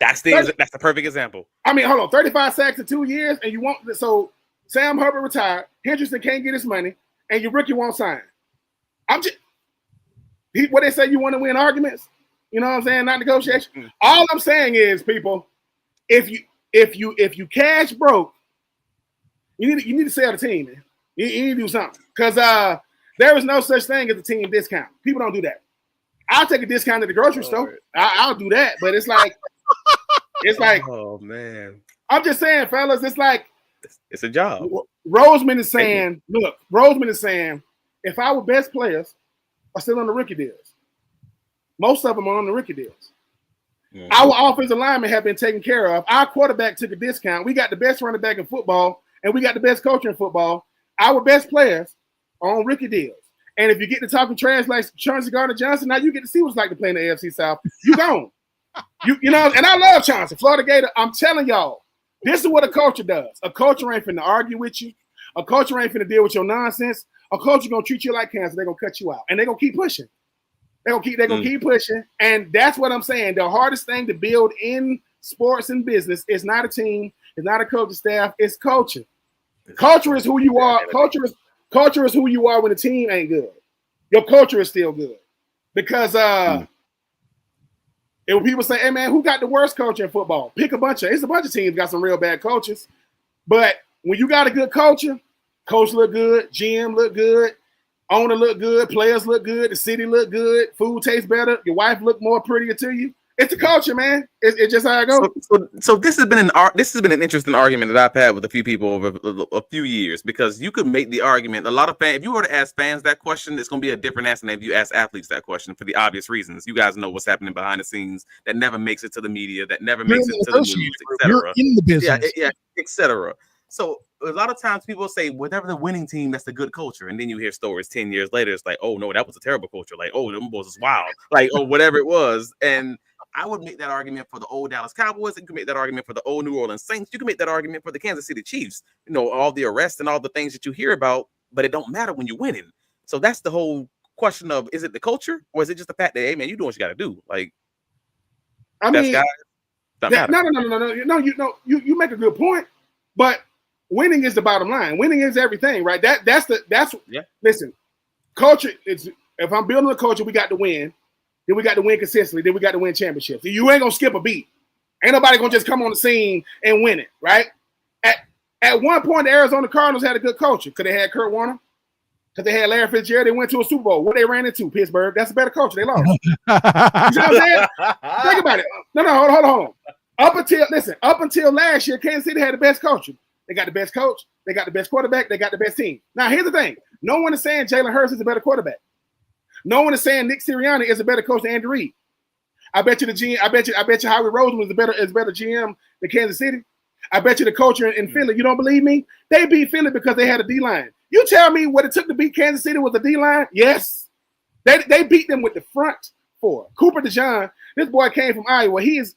That's the perfect example. I mean, hold on, 35 sacks in 2 years, and you want so Sam Herbert retired, Henderson can't get his money, and your rookie won't sign. What they say, you want to win arguments? You know what I'm saying? Not negotiation. All I'm saying is, people, if you cash broke, you need to sell the team, man. You need to do something, because there is no such thing as a team discount. People don't do that. I'll take a discount at the grocery store. I'll do that, but it's like, oh man. I'm just saying, fellas, it's like it's a job. Roseman is saying, if our best players are still on the rookie deals, most of them are on the rookie deals. Mm-hmm. Our offensive linemen have been taken care of. Our quarterback took a discount. We got the best running back in football, and we got the best coach in football. Our best players are on rookie deals. And if you get to talking trash like Chauncey Gardner-Johnson, now you get to see what it's like to play in the AFC South. You gone. you know, and I love Chauncey, Florida Gator. I'm telling y'all, this is what a culture does. A culture ain't finna argue with you. A culture ain't finna deal with your nonsense. A culture gonna treat you like cancer. They're gonna cut you out. And they're gonna keep pushing. They're gonna keep pushing. And that's what I'm saying. The hardest thing to build in sports and business is not a team, it's not a coaching staff, it's culture. Culture is who you are. Culture is who you are when the team ain't good. Your culture is still good. Because when people say, hey man, who got the worst culture in football? Pick it's a bunch of teams got some real bad coaches. But when you got a good culture, coach look good, GM look good, owner look good, players look good, the city look good, food tastes better, your wife look more prettier to you. It's a culture, man. It's just how it goes. So this has been an interesting argument that I've had with a few people over a few years, because you could make the argument. A lot of fans, if you were to ask fans that question, it's going to be a different answer than if you ask athletes that question, for the obvious reasons. You guys know what's happening behind the scenes that never makes it to the media, that never makes it to the news, etc. You're in the business, yeah, etc. So a lot of times people say, whatever the winning team, that's a good culture. And then you hear stories 10 years later. It's like, oh no, that was a terrible culture. Like, oh, them boys is wild. Like, oh, whatever it was. And I would make that argument for the old Dallas Cowboys. You can make that argument for the old New Orleans Saints. You can make that argument for the Kansas City Chiefs. You know, all the arrests and all the things that you hear about, but it don't matter when you're winning. So that's the whole question of, is it the culture or is it just the fact that, hey man, you do what you got to do? Like, I mean, no. You make a good point, but winning is the bottom line. Winning is everything, right? Listen, culture is, if I'm building a culture, we got to win. Then we got to win consistently. Then we got to win championships. You ain't gonna skip a beat. Ain't nobody gonna just come on the scene and win it, right? At one point, the Arizona Cardinals had a good culture because they had Kurt Warner, because they had Larry Fitzgerald. They went to a Super Bowl. What they ran into? Pittsburgh. That's a better culture. They lost. You know what I'm saying? Think about it. No, hold on. Up until last year, Kansas City had the best culture. They got the best coach. They got the best quarterback. They got the best team. Now, here's the thing. No one is saying Jalen Hurts is a better quarterback. No one is saying Nick Sirianni is a better coach than Andy Reid. I bet you Howie Roseman is a better GM than Kansas City. I bet you the culture in Philly. You don't believe me? They beat Philly because they had a D-line. You tell me what it took to beat Kansas City with the D-line? Yes. They beat them with the front four. Cooper DeJean, this boy came from Iowa. He is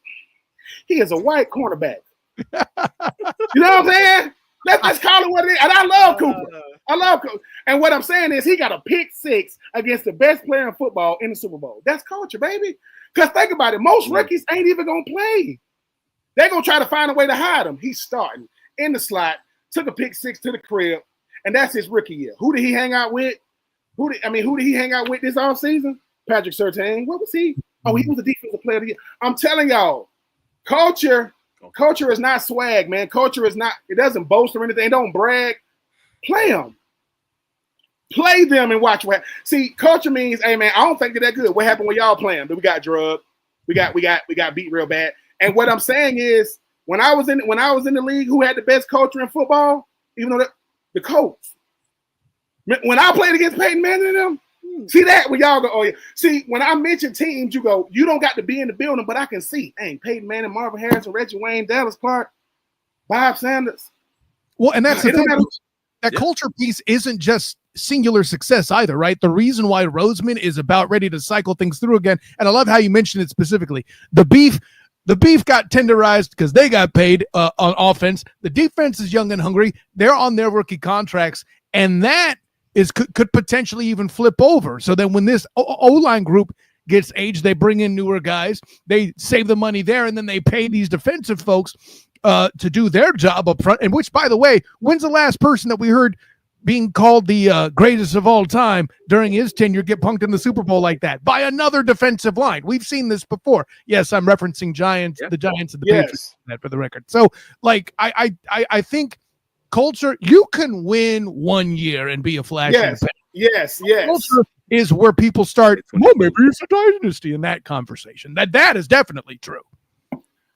a white cornerback. You know what I'm saying? Let's call it what it is. And I love Cooper. I love Cooper. And what I'm saying is he got a pick 6 against the best player in football in the Super Bowl. That's culture, baby. Because think about it. Most rookies ain't even going to play. They're going to try to find a way to hide him. He's starting in the slot, took a pick 6 to the crib, and that's his rookie year. Who did he hang out with? Who did he hang out with this offseason? Patrick Surtain. What was he? Oh, he was a defensive player of the year. I'm telling y'all, culture is not swag, man. Culture is not, it doesn't boast or anything. Don't brag. Play them. Play them and watch what. See, culture means, hey man, I don't think they're that good. What happened when y'all playing? We got drugged. We got beat real bad. And what I'm saying is, when I was in the league, who had the best culture in football? Even though the Colts. When I played against Peyton Manning and them, see that when y'all go, oh yeah. See, when I mention teams, you go, you don't got to be in the building, but I can see, hey, Peyton Manning, Marvin Harrison, Reggie Wayne, Dallas Clark, Bob Sanders. Well, and that's the thing. That culture piece isn't just singular success either, right? The reason why Roseman is about ready to cycle things through again, and I love how you mentioned it specifically. The beef got tenderized because they got paid on offense. The defense is young and hungry. They're on their rookie contracts, and that could potentially even flip over. So then when this O-line group gets aged, they bring in newer guys, they save the money there, and then they pay these defensive folks to do their job up front. And which, by the way, when's the last person that we heard being called the greatest of all time during his tenure get punked in the Super Bowl like that by another defensive line? We've seen this before. Yes, I'm referencing the Giants and the Patriots for the record. So, like, I think culture, you can win 1 year and be a flash. Yes. Culture is where people start, well, maybe it's a dynasty in that conversation. That is definitely true.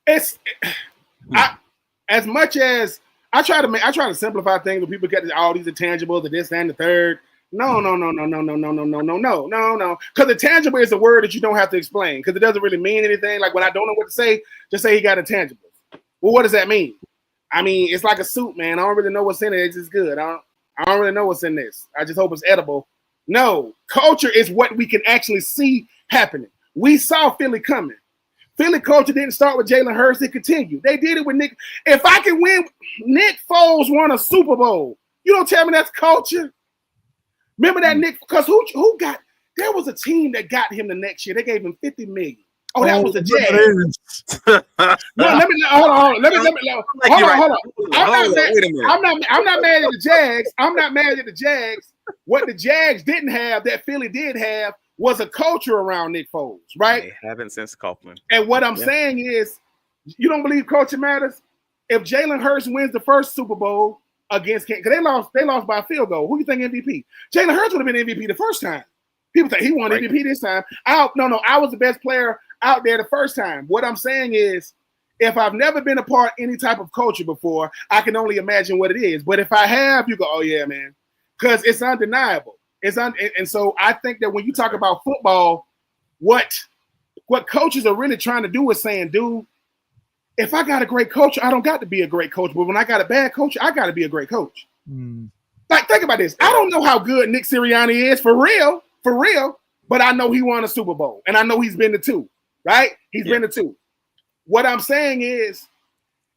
As much as I try to simplify things when people get all these intangibles and this and the third. No. Because intangible is a word that you don't have to explain because it doesn't really mean anything. Like when I don't know what to say, just say he got intangibles. Well, what does that mean? I mean, it's like a soup, man. I don't really know what's in it. It's just good. I don't really know what's in this. I just hope it's edible. No, culture is what we can actually see happening. We saw Philly coming. Philly culture didn't start with Jalen Hurts. It continued. They did it with Nick. If I can win, Nick Foles won a Super Bowl. You don't tell me that's culture. Remember that Nick? Because who got? There was a team that got him the next year. They gave him $50 million. Oh, that was the Jags. No, hold on. I'm not mad at the Jags. I'm not mad at the Jags. What the Jags didn't have that Philly did have was a culture around Nick Foles, right? They haven't since Copeland. And what I'm saying is, you don't believe culture matters? If Jalen Hurts wins the first Super Bowl against Kansas, because they lost by a field goal. Who do you think MVP? Jalen Hurts would have been MVP the first time. People think he won MVP this time. I was the best player out there the first time. What I'm saying is, if I've never been a part of any type of culture before, I can only imagine what it is. But if I have, you go, oh yeah, man, because it's undeniable. And so I think that when you talk about football, what coaches are really trying to do is saying, dude, if I got a great coach, I don't got to be a great coach. But when I got a bad coach, I got to be a great coach. Like, think about this. I don't know how good Nick Sirianni is for real, but I know he won a Super Bowl. And I know he's been to 2, right? He's been to 2. What I'm saying is,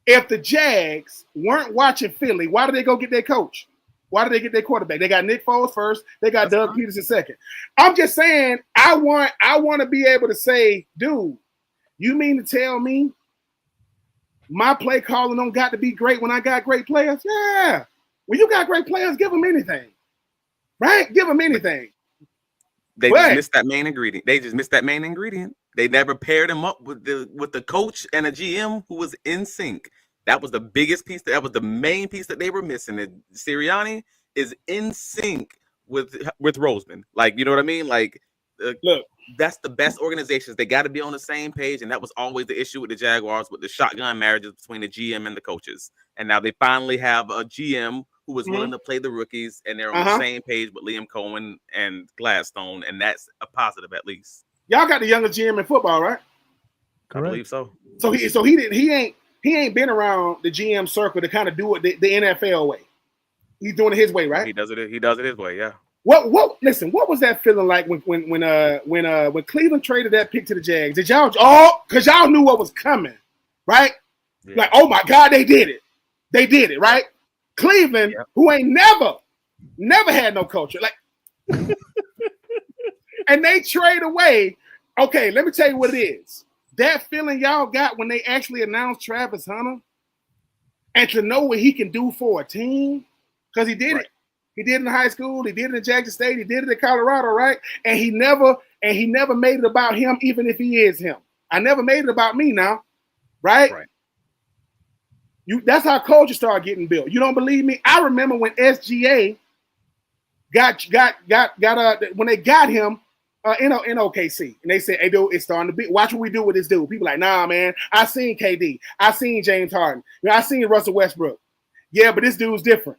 if the Jags weren't watching Philly, why did they go get their coach? Why did they get their quarterback? They got Nick Foles first. They got Doug Peterson second. I'm just saying, I want to be able to say, dude, you mean to tell me my play calling don't got to be great when I got great players? Yeah. When you got great players, give them anything. Right? Give them anything. They just missed that main ingredient. They never paired him up with the coach and a GM who was in sync. That was the biggest piece. That was the main piece that they were missing. And Sirianni is in sync with Roseman. Like, you know what I mean? Like, look, that's the best organizations. They got to be on the same page. And that was always the issue with the Jaguars, with the shotgun marriages between the GM and the coaches. And now they finally have a GM who was willing to play the rookies, and they're on the same page with Liam Cohen and Gladstone. And that's a positive, at least. Y'all got the youngest GM in football, right? I believe so. So he ain't been around the GM circle to kind of do it the NFL way. He's doing it his way, right? He does it his way, yeah. What? Listen, what was that feeling like when Cleveland traded that pick to the Jags? Did y'all because y'all knew what was coming, right? Yeah. Like, oh my God, they did it, right? Cleveland, who ain't never had no culture, like, and they trade away. Okay, let me tell you what it is. That feeling y'all got when they actually announced Travis Hunter, and to know what he can do for a team, because he did it. He did it in high school. He did it in Jackson State. He did it in Colorado, right? And he never made it about him, even if he is him. I never made it about me now, right? That's how culture started getting built. You don't believe me? I remember when SGA got when they got him in OKC, and they said, "Hey, dude, it's starting to be. Watch what we do with this dude." People like, "Nah, man. I seen KD. I seen James Harden. I seen Russell Westbrook. Yeah, but this dude's different."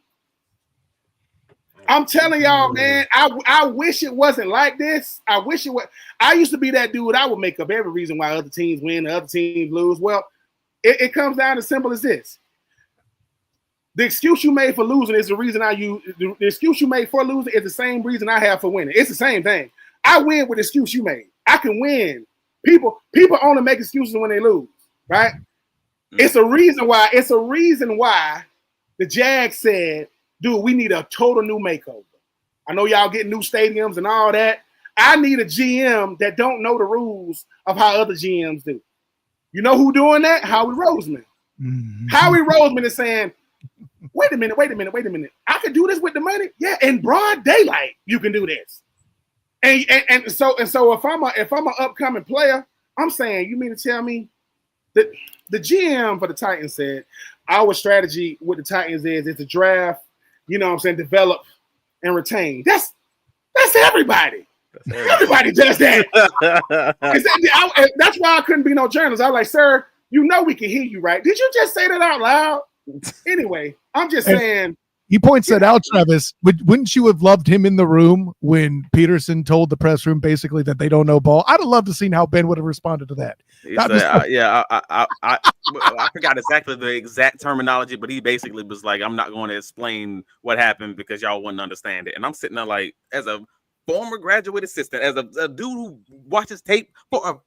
I'm telling y'all, man, I wish it wasn't like this. I wish it was. I used to be that dude. I would make up every reason why other teams win, other teams lose. Well, it comes down as simple as this. The excuse you made for losing is the reason I use. The excuse you made for losing is the same reason I have for winning. It's the same thing. I win with the excuse you made. I can win. People only make excuses when they lose, right? It's a reason why. It's a reason why the Jags said, dude, we need a total new makeover. I know y'all getting new stadiums and all that. I need a GM that don't know the rules of how other GMs do. You know who doing that? Howie Roseman. Mm-hmm. Howie Roseman is saying, wait a minute. I can do this with the money? Yeah, in broad daylight, you can do this. And so if I'm an upcoming player, I'm saying, you mean to tell me that the GM for the Titans said our strategy with the Titans is to draft, you know what I'm saying, develop and retain. That's everybody. Everybody does that. That's why I couldn't be no journalist. I was like, sir, you know we can hear you, right? Did you just say that out loud? Anyway, I'm just saying. He points that out, Travis. Wouldn't you have loved him in the room when Peterson told the press room basically that they don't know ball? I'd have loved to seen how Ben would have responded to that. I forgot exactly the exact terminology, but he basically was like, I'm not going to explain what happened because y'all wouldn't understand it. And I'm sitting there like, as a former graduate assistant, as a dude who watches tape for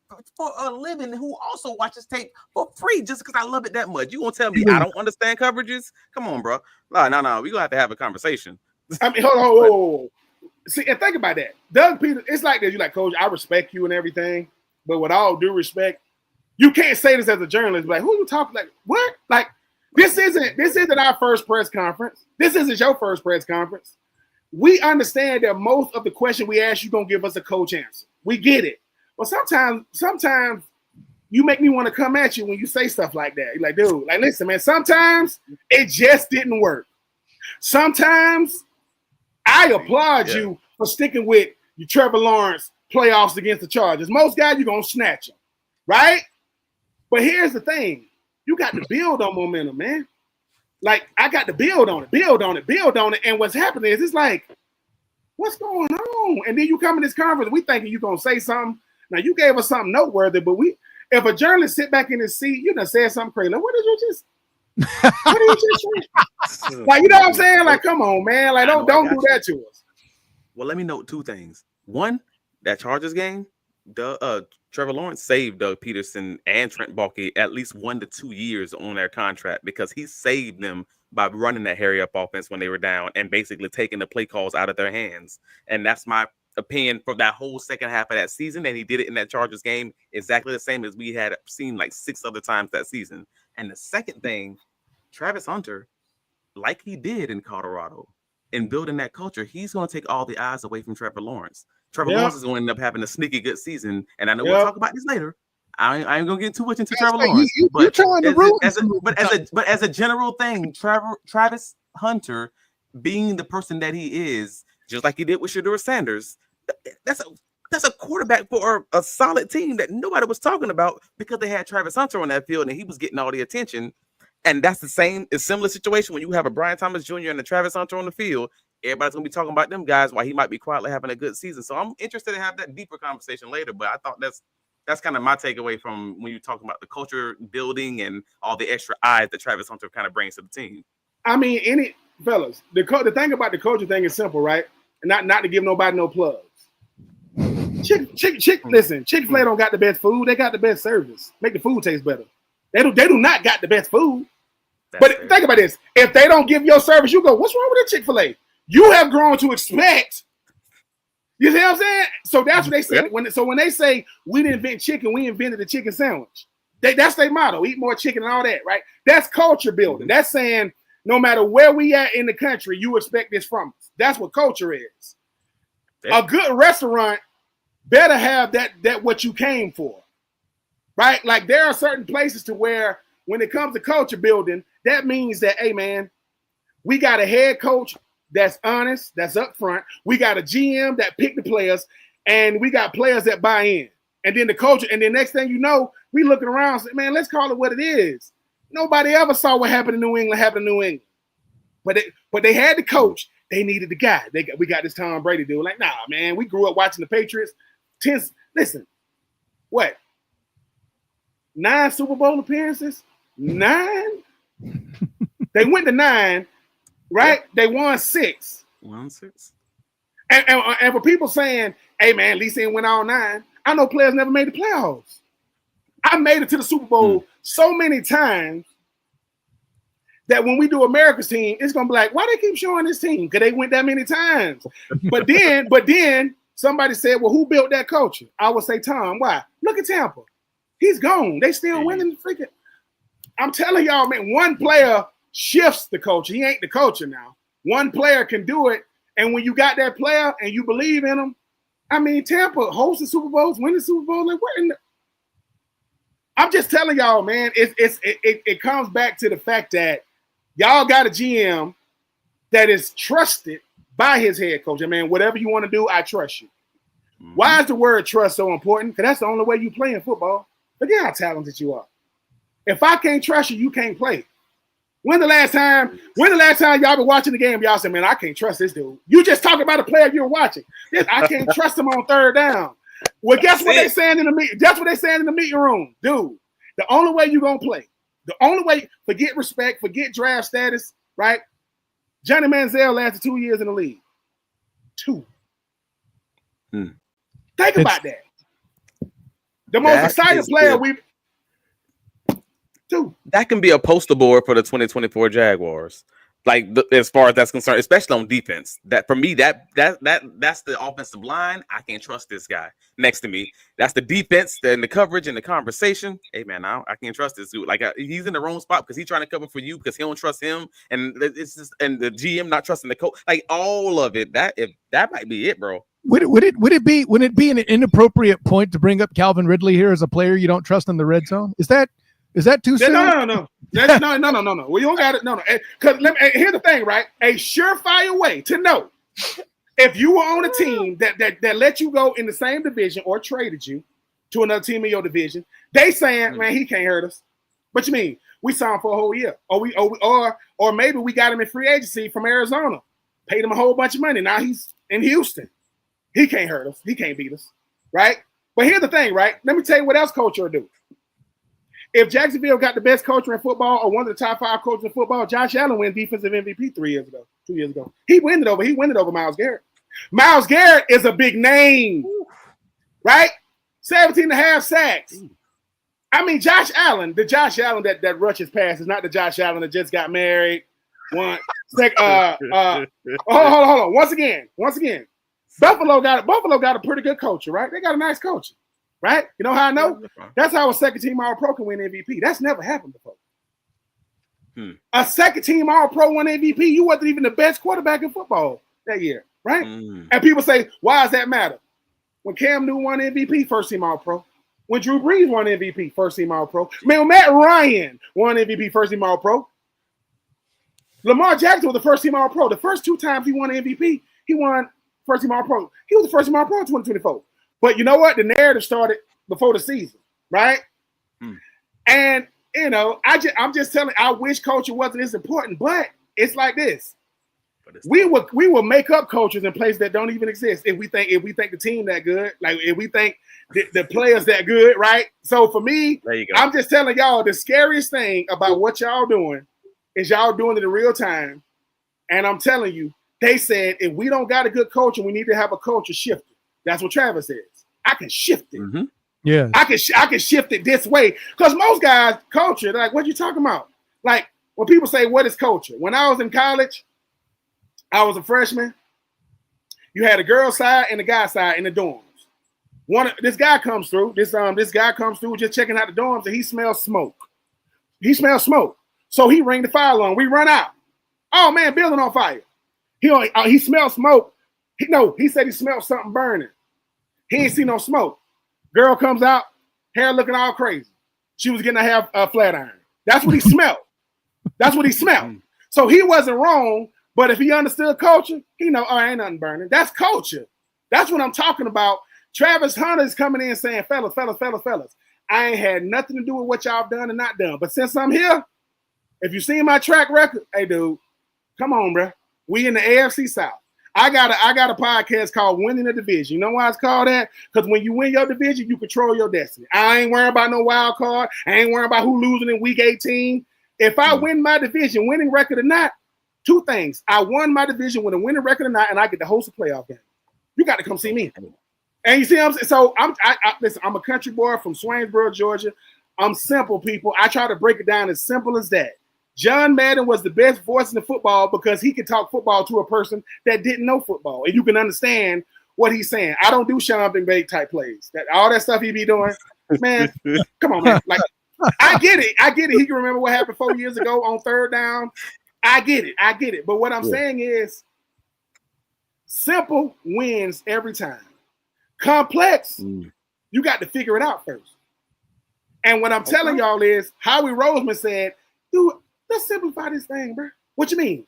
a living, who also watches tape for free just because I love it that much. You gonna tell me I don't understand coverages? Come on, bro. No. We gonna have to have a conversation. I mean, hold on. See, and think about that. Doug Peterson, it's like this. You like, Coach, I respect you and everything, but with all due respect, you can't say this as a journalist. Like, who are you talking? Like, what? Like, this isn't our first press conference. This isn't your first press conference. We understand that most of the question we ask, you're going to give us a coach answer. We get it. But sometimes you make me want to come at you when you say stuff like that. You're like, dude, like, listen, man, sometimes it just didn't work. Sometimes I applaud you for sticking with your Trevor Lawrence playoffs against the Chargers. Most guys, you're going to snatch them, right? But here's the thing. You got to build on momentum, man. Like, I got to build on it. And what's happening is it's like, what's going on? And then you come in this conference, we thinking you're going to say something. Now, you gave us something noteworthy, but if a journalist sit back in his seat, you done said something crazy. Like, what did you just say? Like, you know what I'm saying? Like, come on, man. Like, don't do that to us. Well, let me note two things. One, that Chargers game, Trevor Lawrence saved Doug Peterson and Trent Baalke at least 1 to 2 years on their contract because he saved them by running that hurry up offense when they were down and basically taking the play calls out of their hands. And that's my opinion for that whole second half of that season. And he did it in that Chargers game exactly the same as we had seen like 6 other times that season. And the second thing, Travis Hunter, like he did in Colorado, in building that culture, he's going to take all the eyes away from Trevor Lawrence. Trevor Lawrence is going to end up having a sneaky good season, and I know we'll talk about this later. I ain't going to get too much into Trevor Lawrence, but as a general thing, Travis Hunter being the person that he is, just like he did with Shedeur Sanders, that's a quarterback for a solid team that nobody was talking about because they had Travis Hunter on that field and he was getting all the attention. And that's a similar situation when you have a Brian Thomas Jr. and a Travis Hunter on the field. Everybody's going to be talking about them guys while he might be quietly having a good season. So I'm interested to have that deeper conversation later. But I thought that's kind of my takeaway from when you're talking about the culture building and all the extra eyes that Travis Hunter kind of brings to the team. I mean, fellas, the thing about the culture thing is simple, right? And not to give nobody no plugs. Listen, Chick-fil-A don't got the best food. They got the best service. Make the food taste better. They do not got the best food. But think about this. If they don't give your service, you go, what's wrong with the Chick-fil-A? You have grown to expect. You see what I'm saying? So that's what they say. Yeah. When they say we didn't invent chicken, we invented the chicken sandwich. That's their motto. Eat more chicken and all that, right? That's culture building. That's saying no matter where we at in the country, you expect this from us. That's what culture is. A good restaurant better have that what you came for, right? Like there are certain places to where when it comes to culture building, that means that, hey man, we got a head coach that's honest, that's upfront. We got a GM that picked the players, and we got players that buy in. And then the culture, and then next thing you know, we looking around and say, man, let's call it what it is. Nobody ever saw what happened in New England happen in New England. But they had the coach. They needed the guy. We got this Tom Brady dude. Like, nah, man, we grew up watching the Patriots. Listen, what? 9 Super Bowl appearances? 9? They went to 9, right? Yeah. They won 6. Won 6. And for people saying, hey, man, at least they went all 9, I know players never made the playoffs. I made it to the Super Bowl so many times that when we do America's team, it's gonna be like, why they keep showing this team? Because they went that many times. But then somebody said, well, who built that culture? I would say Tom. Why? Look at Tampa. He's gone. They still winning the freaking. I'm telling y'all, man, one player shifts the culture. He ain't the culture now. One player can do it. And when you got that player and you believe in him, I mean, Tampa hosts the Super Bowls, win the Super Bowl. Like, what in the... I'm just telling y'all, man, it comes back to the fact that y'all got a GM that is trusted by his head coach. I mean, whatever you want to do, I trust you. Mm-hmm. Why is the word trust so important? Because that's the only way you play in football. Forget how talented you are. If I can't trust you, you can't play. When the last time y'all been watching the game, y'all said, man, I can't trust this dude. You just talk about a player you're watching. I can't trust him on third down. Well, guess what they saying in the meeting? That's what they saying in the meeting room. Dude, the only way you're going to play, the only way, forget respect, forget draft status, right? Johnny Manziel lasted 2 years in the league. 2. Think about that. The most exciting player we've... 2. That can be a poster board for the 2024 Jaguars. Like as far as that's concerned, especially on defense. That for me, that's the offensive line. I can't trust this guy next to me. That's the defense and the coverage and the conversation. Hey man, I can't trust this dude. Like he's in the wrong spot because he's trying to cover for you because he don't trust him, and it's just and the GM not trusting the coach. Like all of it. That might be it, bro. Would it be an inappropriate point to bring up Calvin Ridley here as a player you don't trust in the red zone? Is that too soon? No. No. Well, you don't got it. No. Because here's the thing, right? A surefire way to know if you were on a team that let you go in the same division or traded you to another team in your division, they saying, man, he can't hurt us. What you mean? We signed for a whole year, or maybe we got him in free agency from Arizona, paid him a whole bunch of money. Now he's in Houston. He can't hurt us. He can't beat us, right? But here's the thing, right? Let me tell you what else coach will do. If Jacksonville got the best coach in football or one of the top 5 coaches in football, Josh Allen won defensive MVP 2 years ago. He won it over Myles Garrett. Myles Garrett is a big name, right? 17.5 sacks. I mean, Josh Allen, the Josh Allen that rushes passes, not the Josh Allen that just got married. Hold on. Once again. Buffalo got a pretty good culture, right? They got a nice culture. Right? You know how I know? That's how a second-team All-Pro can win MVP. That's never happened before. A second-team All-Pro won MVP. You wasn't even the best quarterback in football that year, right? And people say, why does that matter? When Cam Newton won MVP, first-team All-Pro. When Drew Brees won MVP, first-team All-Pro. Man, when Matt Ryan won MVP, first-team All-Pro. Lamar Jackson was the first-team All-Pro. The first 2 times he won MVP, he won first-team All-Pro. He was the first-team All-Pro in 2024. But you know what? The narrative started before the season, right? And you know, I'm just telling. I wish culture wasn't as important, but it's like this. We will make up cultures in places that don't even exist if we think the team that good, like if we think the players that good, right? So for me, I'm just telling y'all the scariest thing about what y'all doing is y'all doing it in real time, And I'm telling you, they said if we don't got a good culture, we need to have a culture shifted. That's what Travis says. I can shift it. Mm-hmm. Yeah, I can shift it this way. Because most guys, culture, they're like, what you talking about? Like when people say, what is culture? When I was in college, I was a freshman. You had a girl side and a guy side in the dorms. This guy comes through. This guy comes through just checking out the dorms, and he smells smoke. So he rang the fire alarm. We run out. Oh man, building on fire. He smelled smoke. He said he smelled something burning. He ain't see no smoke. Girl comes out, hair looking all crazy. She was getting a flat iron. That's what he smelled. So he wasn't wrong, but if he understood culture, he know, oh, ain't nothing burning. That's culture. That's what I'm talking about. Travis Hunter is coming in saying, fellas, I ain't had nothing to do with what y'all done and not done. But since I'm here, if you seen my track record, hey, dude, come on, bro. We in the AFC South. I got a podcast called Winning the Division. You know why it's called that? Because when you win your division, you control your destiny. I ain't worrying about no wild card. I ain't worrying about who losing in week 18. If I win my division, winning record or not, two things. I won my division with a winning record or not, and I get to host a playoff game. You got to come see me. And you see what I'm saying? So listen, I'm a country boy from Swainsboro, Georgia. I'm simple, people. I try to break it down as simple as that. John Madden was the best voice in the football because he could talk football to a person that didn't know football, and you can understand what he's saying. I don't do Sean McVay type plays. All that stuff he be doing, man. Come on, man. Like, I get it. He can remember what happened 4 years ago on third down. I get it. But what I'm saying is, simple wins every time. Complex, you got to figure it out first. And what I'm telling y'all is, Howie Roseman said, dude, let's simplify this thing, bro. What you mean?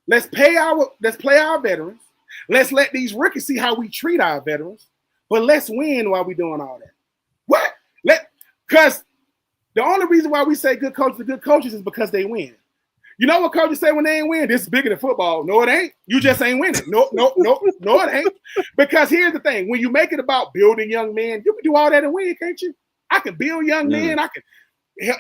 Let's play our veterans. Let's let these rookies see how we treat our veterans. But let's win while we doing all that. What? Because the only reason why we say good coaches is because they win. You know what coaches say when they ain't win? This is bigger than football. No, it ain't. You just ain't winning. No, it ain't. Because here's the thing. When you make it about building young men, you can do all that and win, can't you? I can build young men. I can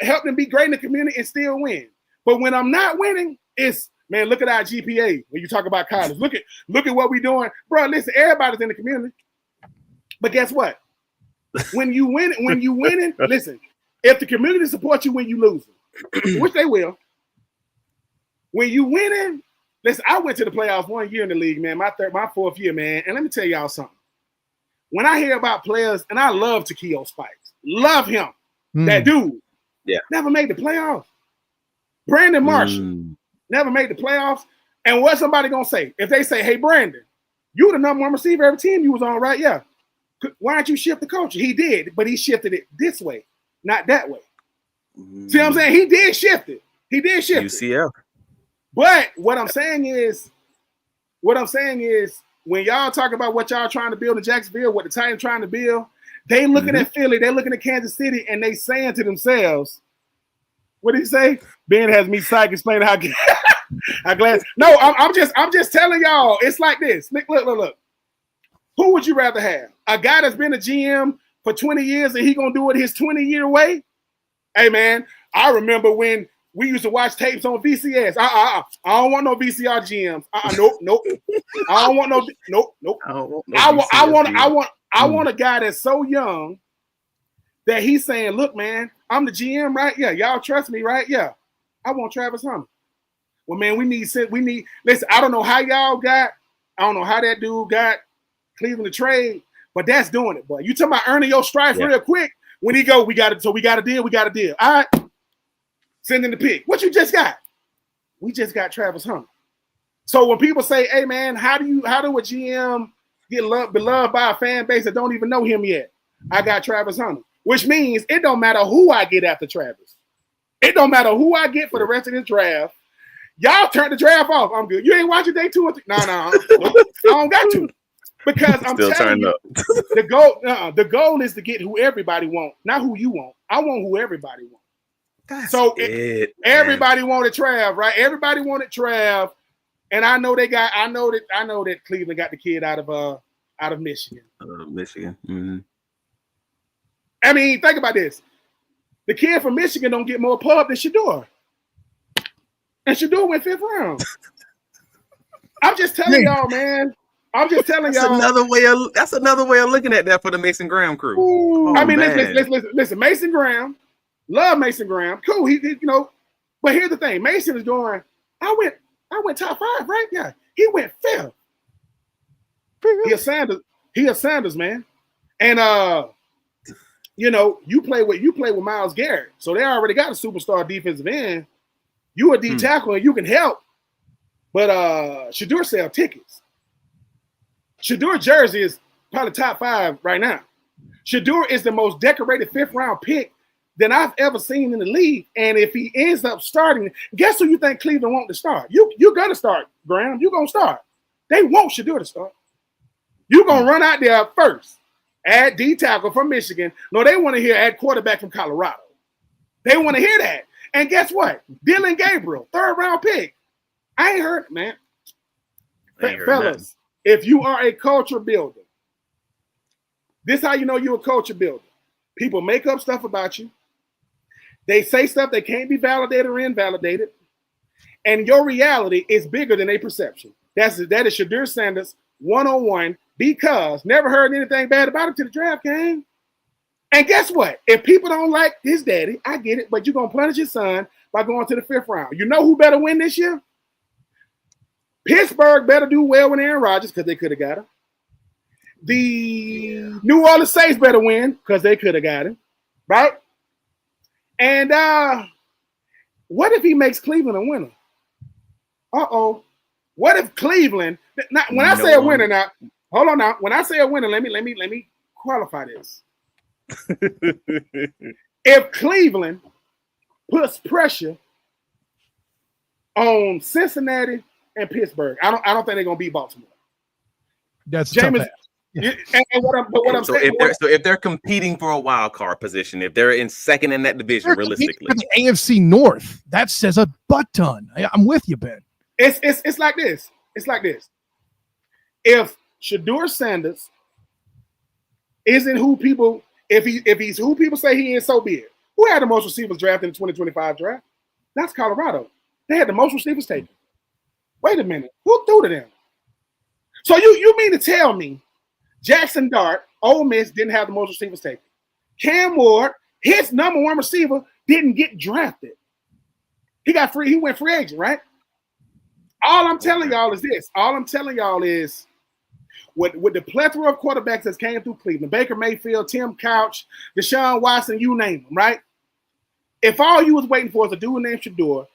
help them be great in the community and still win. But when I'm not winning, it's, man, look at our GPA when you talk about college. Look at what we're doing. Bro, listen, everybody's in the community. But guess what? When you winning, listen, if the community supports you when you losing, which they will, when you winning, listen, I went to the playoffs 1 year in the league, man, my fourth year, man. And let me tell y'all something. When I hear about players, and I love Takeo Spikes, love him, that dude, never made the playoffs. Brandon Marshall never made the playoffs. And what's somebody gonna say? If they say, hey, Brandon, you the number one receiver every team you was on, right? Yeah. Why don't you shift the culture? He did, but he shifted it this way, not that way. See what I'm saying? He did shift it. UCL. But what I'm saying is, when y'all talk about what y'all trying to build in Jacksonville, what the Titans trying to build, they looking at Philly, they looking at Kansas City, and they saying to themselves, what did he say? Ben has me psyched explaining how glad. No, I'm just telling y'all, it's like this. Look. Who would you rather have? A guy that's been a GM for 20 years and he gonna do it his 20-year way? Hey man, I remember when we used to watch tapes on VCS. I don't want no VCR GMs. Nope. I don't want nope. I want a guy that's so young that he's saying, look, man, I'm the GM, right? Yeah, y'all trust me, right? Yeah. I want Travis Hunter. Well, man, we need, listen, I don't know how that dude got Cleveland to trade, but that's doing it, boy. You talking about earning your stripes real quick. When he go, we got a deal. All right. Send in the pick. What you just got? We just got Travis Hunter. So when people say, hey man, how do a GM get beloved by a fan base that don't even know him yet? I got Travis Hunter. Which means it don't matter who I get after Travis. It don't matter who I get for the rest of this draft. Y'all turn the draft off. I'm good. You ain't watching day 2 or 3. No. I don't got to. Because I'm still telling you, the goal is to get who everybody want, not who you want. I want who everybody want. Everybody wanted Trav, right? Everybody wanted Trav, and I know that Cleveland got the kid out of Michigan. Michigan. Mm-hmm. I mean, think about this. The kid from Michigan don't get more pub than Shador. And Shador went 5th round. I'm just telling y'all, man. I'm just telling That's y'all. That's another way of looking at that for the Mason Graham crew. Ooh. I mean, listen. Mason Graham, love Mason Graham. Cool. He but here's the thing. Mason is going. I went top 5, right? Yeah. He went 5th. He a Sanders man, and you play with Myles Garrett, so they already got a superstar defensive end. You a D tackle and you can help, but Shedeur sell tickets. Shedeur jersey is probably top 5 right now. Shedeur is the most decorated 5th round pick than I've ever seen in the league. And if he ends up starting, guess who you think Cleveland want to start? You're gonna start, Graham. You're gonna start. They want Shedeur to start. You're gonna run out there first. Add D tackle from Michigan. No, they want to hear add quarterback from Colorado. They want to hear that. And guess what? Dylan Gabriel, 3rd round pick. I ain't heard it, man. Fellas, if you are a culture builder, this is how you know you're a culture builder. People make up stuff about you. They say stuff that can't be validated or invalidated. And your reality is bigger than a perception. That is Shedeur Sanders 101, because never heard anything bad about him till the draft came. And guess what? If people don't like his daddy, I get it, but you're going to punish his son by going to the 5th round. You know who better win this year? Pittsburgh better do well with Aaron Rodgers because they could have got him. The New Orleans Saints better win because they could have got him, right? And what if he makes Cleveland a winner? What if Cleveland? When I say a winner, now hold on. Now, when I say a winner, let me qualify this. If Cleveland puts pressure on Cincinnati and Pittsburgh, I don't think they're gonna beat Baltimore. That's James. If they're competing for a wild card position, if they're in second in that division, realistically, the AFC North, that says a butt ton. I'm with you, Ben. It's like this. It's like this. If Shedeur Sanders isn't who people, if he's who people say he is, so be it. Who had the most receivers drafted in the 2025 draft? That's Colorado. They had the most receivers taken. Wait a minute. Who threw to them? So you mean to tell me Jackson Dart, Ole Miss, didn't have the most receivers taken? Cam Ward, his number 1 receiver, didn't get drafted. He went free agent, right? All I'm telling y'all is this. All I'm telling y'all is with the plethora of quarterbacks that came through Cleveland, Baker Mayfield, Tim Couch, Deshaun Watson, you name them, right? If all you was waiting for is a dude named Shedeur,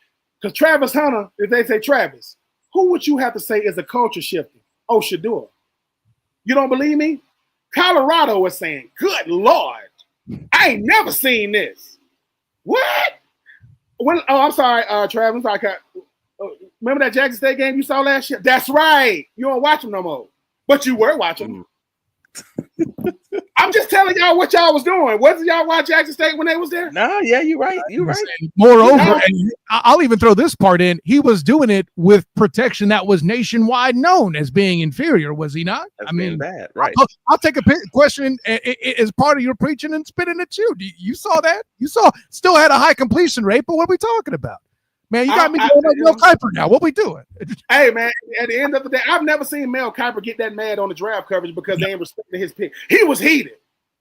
because Travis Hunter, if they say Travis, who would you have to say is a culture shifter? Oh, Shedeur. You don't believe me? Colorado is saying, good Lord, I ain't never seen this. What? I'm sorry, Travis. Remember that Jackson State game you saw last year? That's right. You don't watch them no more. But you were watching them. I'm just telling y'all what y'all was doing. Wasn't y'all watch Jackson State when they was there? No, yeah, you're right. You're right. Moreover, and I'll even throw this part in. He was doing it with protection that was nationwide known as being inferior, was he not? That's bad, right? I'll take a question as part of your preaching and spitting at you. You saw that? Still had a high completion rate, but what are we talking about? Man, you got me going up Mel Kiper now. What we doing? Hey, man, at the end of the day, I've never seen Mel Kiper get that mad on the draft coverage because they ain't respecting his pick. He was heated.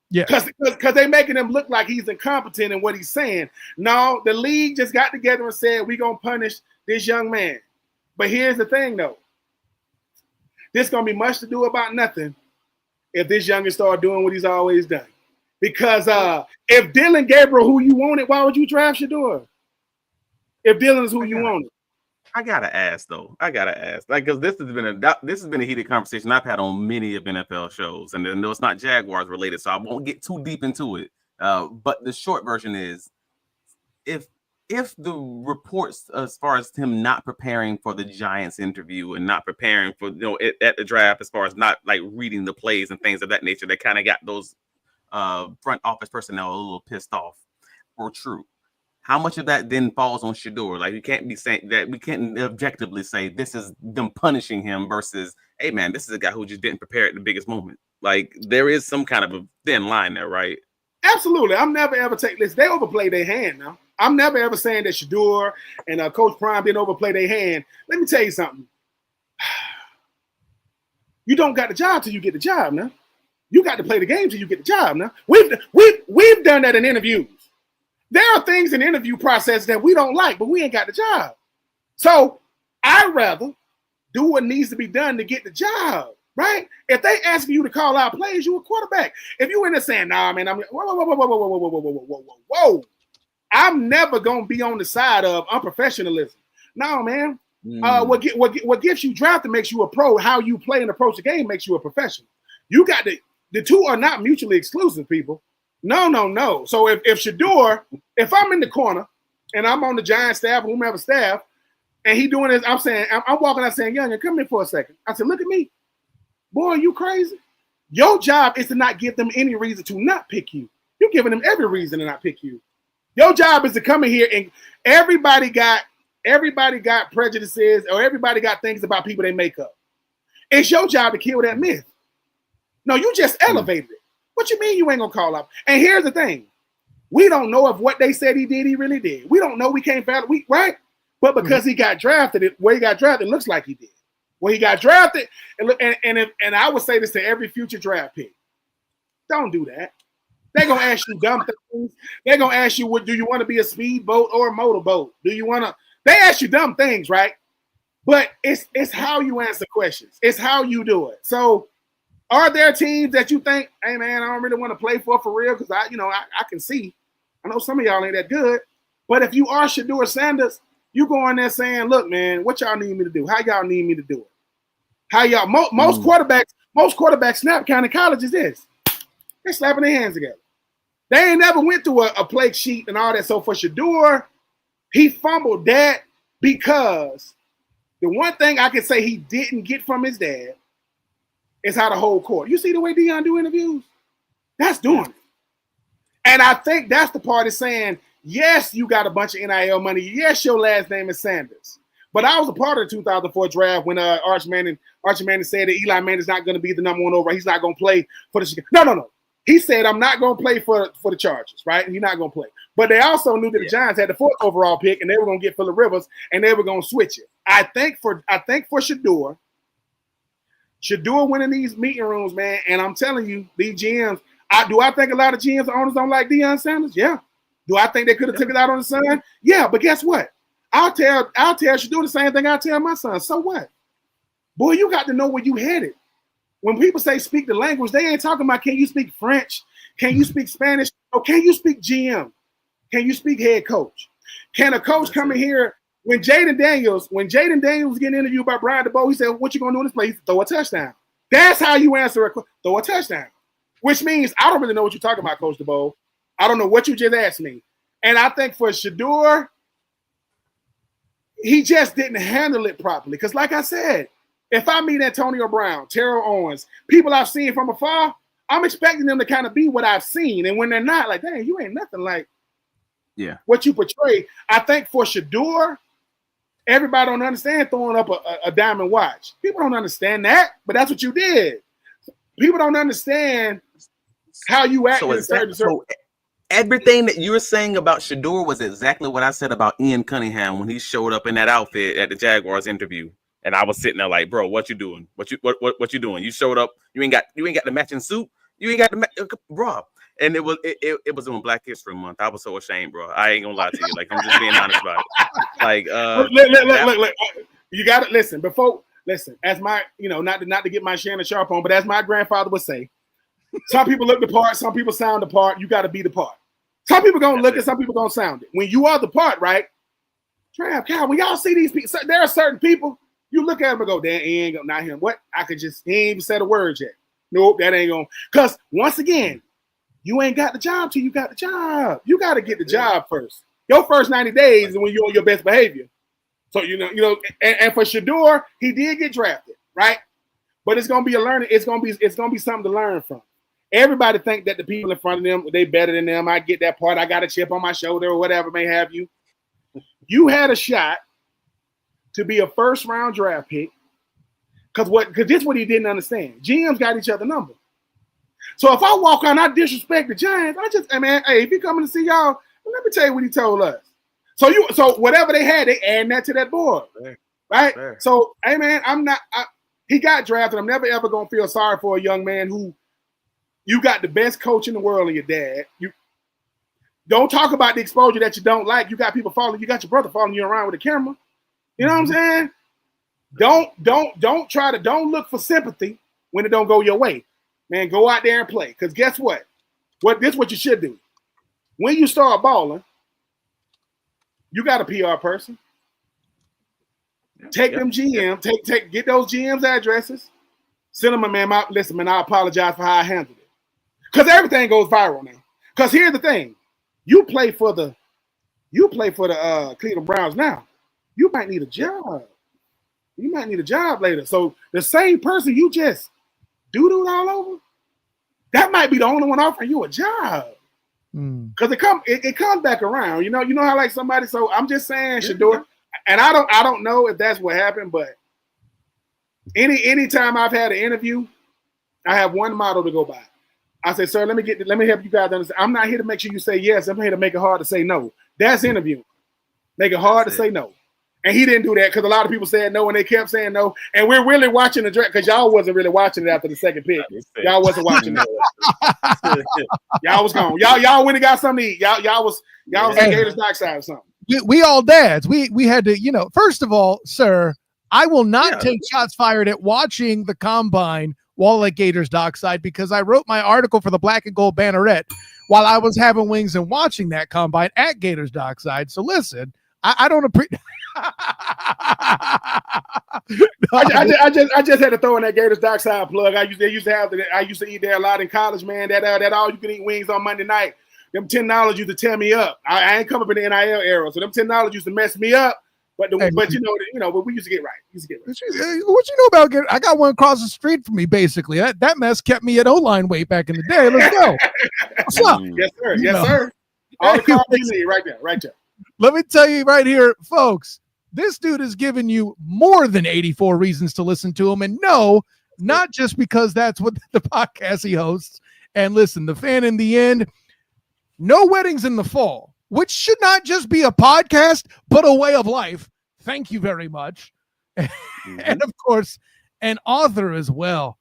Yeah. Because they making him look like he's incompetent in what he's saying. No, the league just got together and said, we're going to punish this young man. But here's the thing, though. This going to be much to do about nothing if this youngster start doing what he's always done. Because if Dylan Gabriel, who you wanted, why would you draft Shedeur? If Dylan is who you want. I gotta ask though. Like, because this has been a heated conversation I've had on many of NFL shows, and no, it's not Jaguars related, so I won't get too deep into it. But the short version is, if the reports as far as him not preparing for the Giants interview and not preparing for at the draft, as far as not like reading the plays and things of that nature, that kind of got those front office personnel a little pissed off, were true. How much of that then falls on Shedeur? Like, you can't be saying that, we can't objectively say this is them punishing him versus, hey man, this is a guy who just didn't prepare at the biggest moment. Like, there is some kind of a thin line there, right? Absolutely. I'm never ever they overplay their hand now. I'm never ever saying that Shedeur and Coach Prime didn't overplay their hand. Let me tell you something. You don't got the job till you get the job now. You got to play the game till you get the job now. We've done that in interviews. There are things in the interview process that we don't like, but we ain't got the job. So I'd rather do what needs to be done to get the job, right? If they ask you to call out plays, you a quarterback. If you in there saying, nah, man, whoa. I'm never gonna be on the side of unprofessionalism. No, man. What gets you drafted makes you a pro. How you play and approach the game makes you a professional. You got the two are not mutually exclusive, people. No. So if Shador, if I'm in the corner and I'm on the Giant staff, whomever staff, and he doing this, I'm walking out saying, Young, come here for a second. I said, look at me. Boy, you crazy? Your job is to not give them any reason to not pick you. You're giving them every reason to not pick you. Your job is to come in here and everybody got prejudices or everybody got things about people they make up. It's your job to kill that myth. No, you just elevated it. What you mean you ain't gonna call up? And here's the thing. We don't know if what they said he did, he really did. We don't know. We can't validate, right? But because he got drafted, it looks like he did. Well, he got drafted, and I would say this to every future draft pick. Don't do that. They're gonna ask you dumb things. They're gonna ask you, do you want to be a speedboat or a motorboat? Do you want to? They ask you dumb things, right? But it's how you answer questions. It's how you do it. So, are there teams that you think, hey man, I don't really want to play for real because I can see. I know some of y'all ain't that good, but if you are Shador Sanders, you go in there saying, look, man, what y'all need me to do? How y'all need me to do it? How y'all most quarterbacks snap count in college is this. They're slapping their hands together. They ain't never went through a play sheet and all that. So for Shador, he fumbled that because the one thing I can say he didn't get from his dad is how to hold court. You see the way Deion do interviews? That's doing it. And I think that's the part of saying, yes, you got a bunch of NIL money. Yes, your last name is Sanders. But I was a part of the 2004 draft when Archie Manning said that Eli Manning's not going to be the number one overall. He's not going to play for the Chicago. No. He said, I'm not going to play for the Chargers, right? He's not going to play. But they also knew that the Giants had the 4th overall pick, and they were going to get Phillip Rivers, and they were going to switch it. I think for Shador went in these meeting rooms, man, and I'm telling you, these GMs, do I think a lot of GMs and owners don't like Deion Sanders? Yeah. Do I think they could have took it out on the son? Yeah, but guess what? I'll tell Shador the same thing I tell my son. So what? Boy, you got to know where you headed. When people say speak the language, they ain't talking about can you speak French? Can you speak Spanish? Or can you speak GM? Can you speak head coach? Can a coach come in here? When Jaden Daniels was getting interviewed by Brian DeBoer, he said, what you going to do in this play? He said, throw a touchdown. That's how you answer a throw a touchdown. Which means I don't really know what you're talking about, Coach DeBoer. I don't know what you just asked me. And I think for Shador, he just didn't handle it properly. Because like I said, if I meet Antonio Brown, Terrell Owens, people I've seen from afar, I'm expecting them to kind of be what I've seen. And when they're not, like, dang, you ain't nothing like what you portray. I think for Shador, everybody don't understand throwing up a diamond watch. People don't understand that, but that's what you did. People don't understand how you act in certain. So everything that you're saying about Shador was exactly what I said about Ian Cunningham when he showed up in that outfit at the Jaguars interview. And I was sitting there like, bro, what you doing? What you doing? You showed up. You ain't got the matching suit. You ain't got the bro. And it was on Black History Month. I was so ashamed, bro. I ain't gonna lie to you. Like, I'm just being honest about it. Like, look. You got to listen. Listen. As my, not to get my Shannon Sharp on, but as my grandfather would say, some people look the part, some people sound the part. You got to be the part. Some people gonna look it, some people gonna sound it. When you are the part, right? Trav, Cal, when y'all see these people, there are certain people. You look at him and go, damn, he ain't gonna, not him. What? He ain't even said a word yet. Nope, that ain't gonna. Because once again, you ain't got the job till you got the job. You got to get the job first. Your first 90 days is when you're on your best behavior. So, and for Shador, he did get drafted, right? But it's gonna be a learning. It's gonna be something to learn from. Everybody think that the people in front of them, they better than them. I get that part. I got a chip on my shoulder or whatever may have you. You had a shot to be a first-round draft pick because this is what he didn't understand. GMs got each other number. So if I walk on, I disrespect the Giants. Hey, if he coming to see y'all, let me tell you what he told us. So whatever they had, they add that to that board, right? Fair. So, hey man, he got drafted. I'm never ever gonna feel sorry for a young man who you got the best coach in the world and your dad. You don't talk about the exposure that you don't like. You got people following. You got your brother following you around with a camera. You know what I'm saying? Don't look for sympathy when it don't go your way. Man, go out there and play. Because guess what? This is what you should do. When you start balling, you got a PR person. Take them GM, get those GM's addresses, send them a man. Listen, man, I apologize for how I handled it. Because everything goes viral now. Because here's the thing. You play for the Cleveland Browns now. You might need a job. You might need a job later. So the same person you just doo-dooed all over, that might be the only one offering you a job. Because it comes back around. You know how like somebody. So I'm just saying, Shador, and I don't know if that's what happened, but any time I've had an interview, I have one model to go by. I say, sir, let me help you guys understand. I'm not here to make sure you say yes. I'm here to make it hard to say no. That's interviewing. Make it hard to say no. And he didn't do that because a lot of people said no and they kept saying no. And we're really watching the draft because y'all wasn't really watching it after the second pick. Y'all wasn't watching it. Y'all was gone. Y'all went and got something to eat. Y'all was at Gator's Dockside or something. We all dads. We had to, first of all, sir, I will not take shots fired at watching the combine while at Gator's Dockside because I wrote my article for the Black and Gold Banneret while I was having wings and watching that combine at Gator's Dockside. So listen, I don't appreciate. I just had to throw in that Gator's Dockside plug. I used to eat there a lot in college, man. That all you can eat wings on Monday night. Them $10 used to tear me up. I ain't come up in the NIL era, so them $10 used to mess me up. But we used to get right. What you know about Gator? I got one across the street from me. Basically, that mess kept me at O-line weight back in the day. Let's go. What's up? Yes, sir. Yes, sir. All the carbs you need, right there. Let me tell you right here, folks, this dude has given you more than 84 reasons to listen to him. And no, not just because that's what the podcast he hosts. And listen, the fan in the end, no weddings in the fall, which should not just be a podcast, but a way of life. Thank you very much. And of course, an author as well.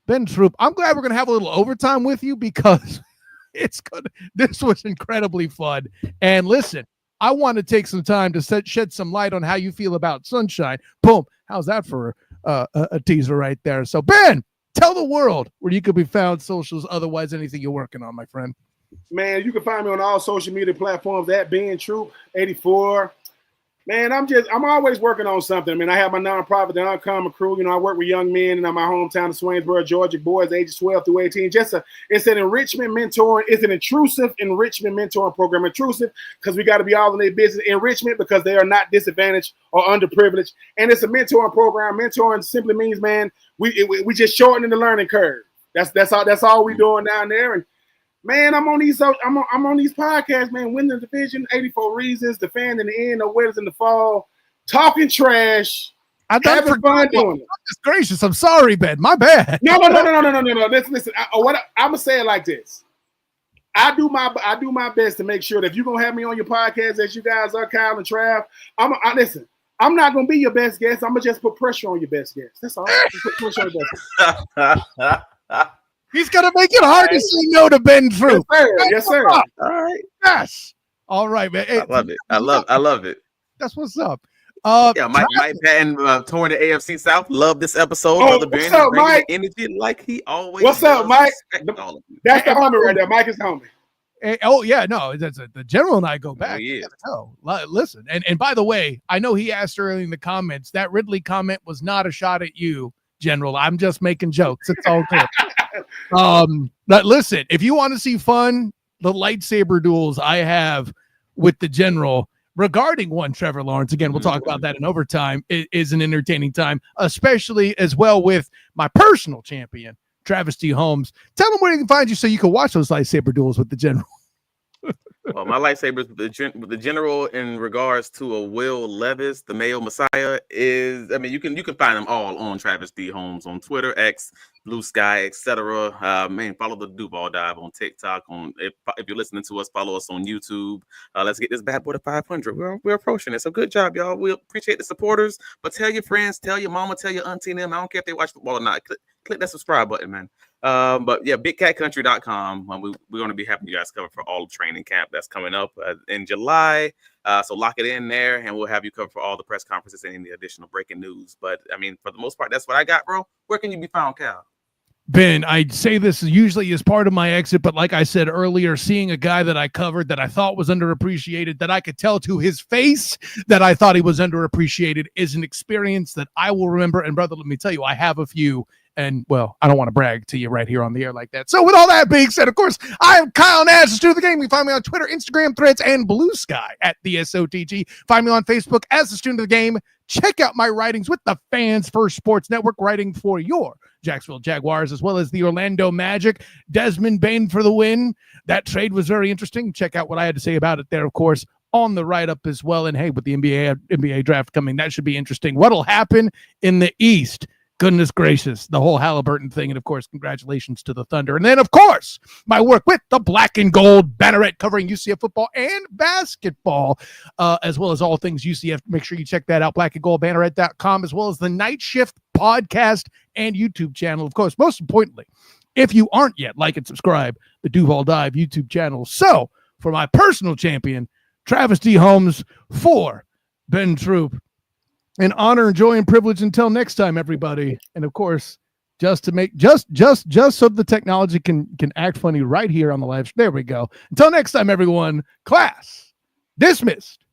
Ben Troupe, I'm glad we're going to have a little overtime with you because it's good. This was incredibly fun. And listen, I want to take some time to shed some light on how you feel about Sunshine. Boom. How's that for a teaser right there? So, Ben, tell the world where you could be found, socials, otherwise anything you're working on, my friend. Man, you can find me on all social media platforms at Ben Troupe 84. Man, I'm always working on something. I mean, I have my nonprofit, the Uncommon Crew. I work with young men in my hometown of Swainsboro, Georgia, boys ages 12 through 18. It's an enrichment mentoring. It's an intrusive enrichment mentoring program. Intrusive because we got to be all in their business. Enrichment because they are not disadvantaged or underprivileged. And it's a mentoring program. Mentoring simply means, man, we just shortening the learning curve. That's all we doing down there. And man, I'm on these podcasts, man. Winning the division, 84 reasons, the fan in the end, no weddings in the fall, talking trash. Having fun doing it. Goodness gracious, I'm sorry, Ben. My bad. No. Listen. I'm gonna say it like this. I do my best to make sure that if you're gonna have me on your podcast, as you guys are, Kyle and Trav, listen. I'm not gonna be your best guest. I'm gonna just put pressure on your best guest. That's all. Just put pressure on your best. He's going to make it hard to say no to Ben Troupe. Yes, sir. All right. Yes. All right, man. Hey, I love it. I love it. That's what's up. Mike Patton touring the AFC South. Love this episode. What's up, Mike? Energy like he always. What's up, Mike? That's the homie right there. Mike is homie. The general and I go back. Listen, and by the way, I know he asked earlier in the comments that Ridley comment was not a shot at you, General. I'm just making jokes. It's all good. But listen, if you want to see fun, the lightsaber duels I have with the General regarding one Trevor Lawrence, again, we'll talk about that in overtime, is an entertaining time, especially as well with my personal champion, Travis T. Holmes. Tell them where you can find you so you can watch those lightsaber duels with the General. Well, my lightsaber, the general in regards to a Will Levis, the male Messiah, is. I mean, you can find them all on Travis D. Holmes on Twitter, X, Blue Sky, etc. Man, follow the Duval Dive on TikTok. If you're listening to us, follow us on YouTube. Let's get this bad boy to 500. We're approaching it. So good job, y'all. We appreciate the supporters. But tell your friends, tell your mama, tell your auntie and them. I don't care if they watch football or not. Click that subscribe button, man. But yeah, bigcatcountry.com. We're going to be having you guys covered for all the training camp that's coming up in July. So lock it in there, and we'll have you covered for all the press conferences and any additional breaking news. But I mean, for the most part, that's what I got, bro. Where can you be found, Cal? Ben, I say this usually as part of my exit, but like I said earlier, seeing a guy that I covered that I thought was underappreciated, that I could tell to his face that I thought he was underappreciated, is an experience that I will remember. And brother, let me tell you, I have a few. And, well, I don't want to brag to you right here on the air like that. So with all that being said, of course, I am Kyle Nash, the Student of the Game. You can find me on Twitter, Instagram, Threads, and Blue Sky at the SOTG. Find me on Facebook as the Student of the Game. Check out my writings with the Fans First Sports Network, writing for your Jacksonville Jaguars, as well as the Orlando Magic. Desmond Bain for the win. That trade was very interesting. Check out what I had to say about it there, of course, on the write-up as well. And, hey, with the NBA draft coming, that should be interesting. What'll happen in the East? Goodness gracious, the whole Halliburton thing. And, of course, congratulations to the Thunder. And then, of course, my work with the Black and Gold Banneret covering UCF football and basketball, as well as all things UCF. Make sure you check that out, blackandgoldbanneret.com, as well as the Night Shift podcast and YouTube channel. Of course, most importantly, if you aren't yet, like and subscribe the Duval Dive YouTube channel. So, for my personal champion, Travis D. Holmes, for Ben Troupe, an honor, joy, and privilege. Until next time, everybody. And of course, just to make just so the technology can act funny right here on the live. There we go. Until next time, everyone. Class dismissed.